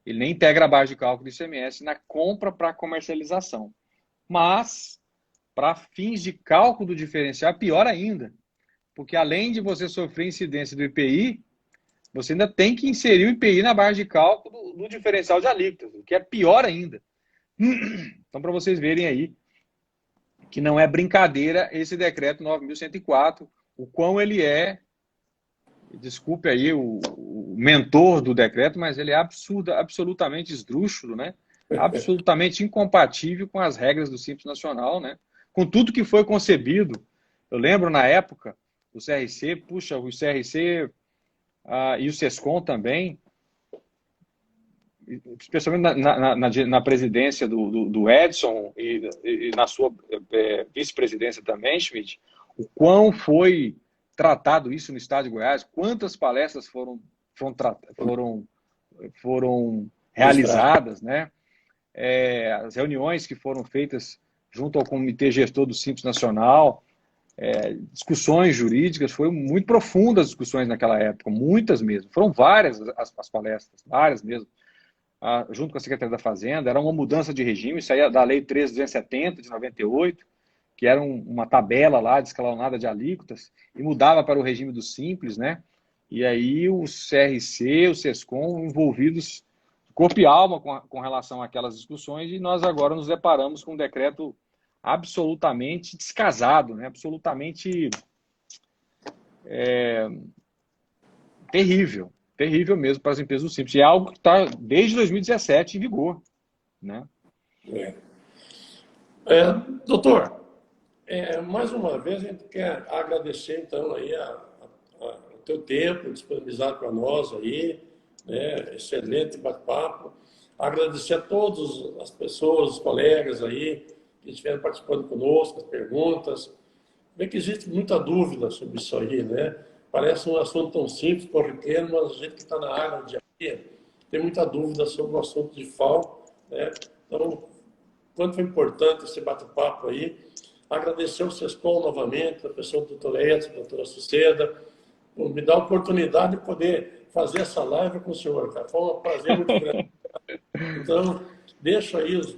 Ele nem integra a base de cálculo do ICMS na compra para comercialização. Mas, para fins de cálculo do diferencial, é pior ainda. Porque além de você sofrer incidência do IPI, você ainda tem que inserir o IPI na base de cálculo do diferencial de alíquotas, o que é pior ainda. Então, para vocês verem aí que não é brincadeira esse decreto 9.104, o quão ele desculpe aí o mentor do decreto, mas ele é absolutamente esdrúxulo, né? Absolutamente incompatível com as regras do Simples Nacional, né? Com tudo que foi concebido. Eu lembro na época, o CRC, puxa, o CRC e o SESCOM também, especialmente na presidência do Edson e na sua vice-presidência também, Schmidt, o quão foi tratado isso no estado de Goiás, quantas palestras foram realizadas, né? As reuniões que foram feitas junto ao Comitê Gestor do Simples Nacional, discussões jurídicas, foram muito profundas as discussões naquela época, muitas mesmo. Foram várias as palestras, várias mesmo. Junto com a Secretaria da Fazenda, era uma mudança de regime, isso aí é da Lei 13.270, de 98, que era uma tabela lá de escalonada de alíquotas, e mudava para o regime do Simples, né? E aí o CRC, o SESCOM envolvidos corpo e alma com relação àquelas discussões, e nós agora nos deparamos com um decreto absolutamente descasado, né? Absolutamente terrível. Terrível mesmo para as empresas do Simples. E é algo que está desde 2017 em vigor, né? é. Doutor, mais uma vez a gente quer agradecer então aí o teu tempo disponibilizado para nós aí, né? Excelente bate-papo. Agradecer a todas as pessoas, os colegas aí que estiveram participando conosco, as perguntas. Vê que existe muita dúvida sobre isso aí, né? Parece um assunto tão simples, corriqueiro, mas a gente que está na área do dia a dia tem muita dúvida sobre o assunto de FAO, né? Então, quanto foi importante esse bate-papo aí. Agradecer ao SESCOM novamente, a pessoa do Dr. Edson, da doutora Suceda, por me dar a oportunidade de poder fazer essa live com o senhor, cara. Foi um prazer muito grande. Então, deixo aí os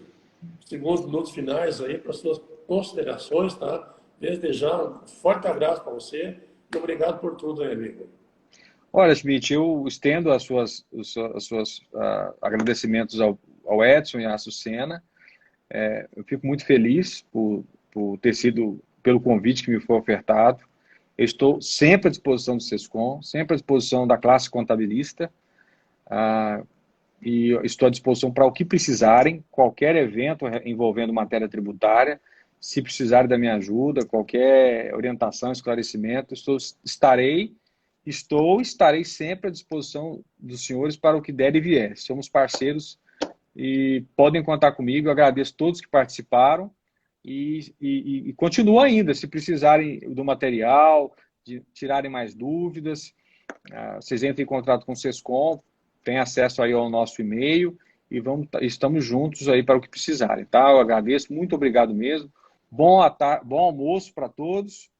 segundos minutos finais aí para as suas considerações, tá? Desde já, um forte abraço para você e obrigado por tudo aí, amigo. Olha, Schmidt, eu estendo os seus agradecimentos ao Edson e à Sucena. Eu fico muito feliz por ter sido, pelo convite que me foi ofertado. Eu estou sempre à disposição do SESCOM, sempre à disposição da classe contabilista, e estou à disposição para o que precisarem, qualquer evento envolvendo matéria tributária, se precisarem da minha ajuda, qualquer orientação, esclarecimento, estarei sempre à disposição dos senhores para o que der e vier. Somos parceiros e podem contar comigo. Eu agradeço a todos que participaram e continuo ainda, se precisarem do material, de tirarem mais dúvidas, vocês entrem em contato com o SESCOM, têm acesso aí ao nosso e-mail e estamos juntos aí para o que precisarem, tá? Eu agradeço, muito obrigado mesmo. Bom almoço para todos,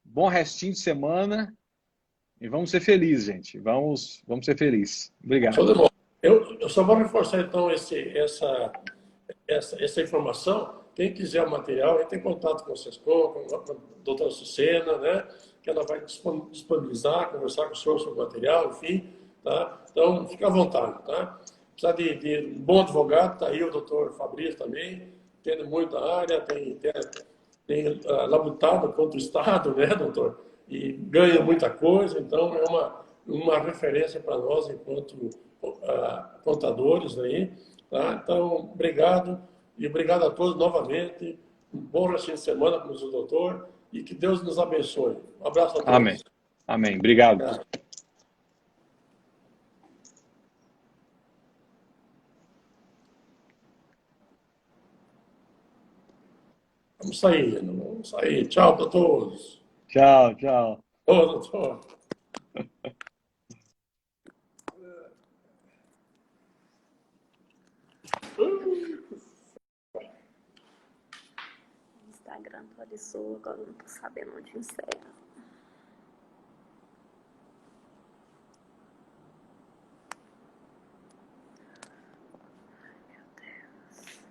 bom restinho de semana e vamos ser felizes, gente. Vamos ser felizes. Obrigado. Show de bola. Eu só vou reforçar então essa informação. Quem quiser o material, entre em contato com o SESCOM, com a doutora Sucena, né? Que ela vai disponibilizar, conversar com o senhor sobre o material, enfim. Tá? Então, fique à vontade. Tá? Precisa de um bom advogado, está aí o doutor Fabrício também, entende muito da área, tem labutado contra o Estado, né, doutor? E ganha muita coisa, então é uma referência para nós enquanto contadores aí. Tá? Então, obrigado. E obrigado a todos novamente. Um bom restinho de semana, como diz o doutor. e que Deus nos abençoe. Um abraço a Amém. todos. Amém. Obrigado. Vamos sair, vamos sair. Tchau para todos. Tchau, tchau. Ô, doutor. O Instagram atualizou, agora eu não tô sabendo onde encerra. Meu Deus.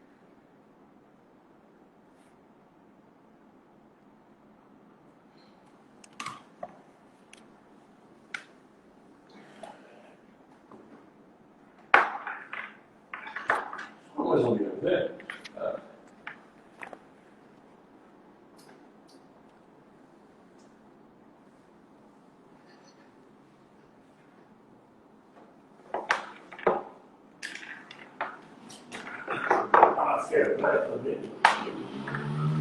Mais ou menos, né? Certo, né? Também.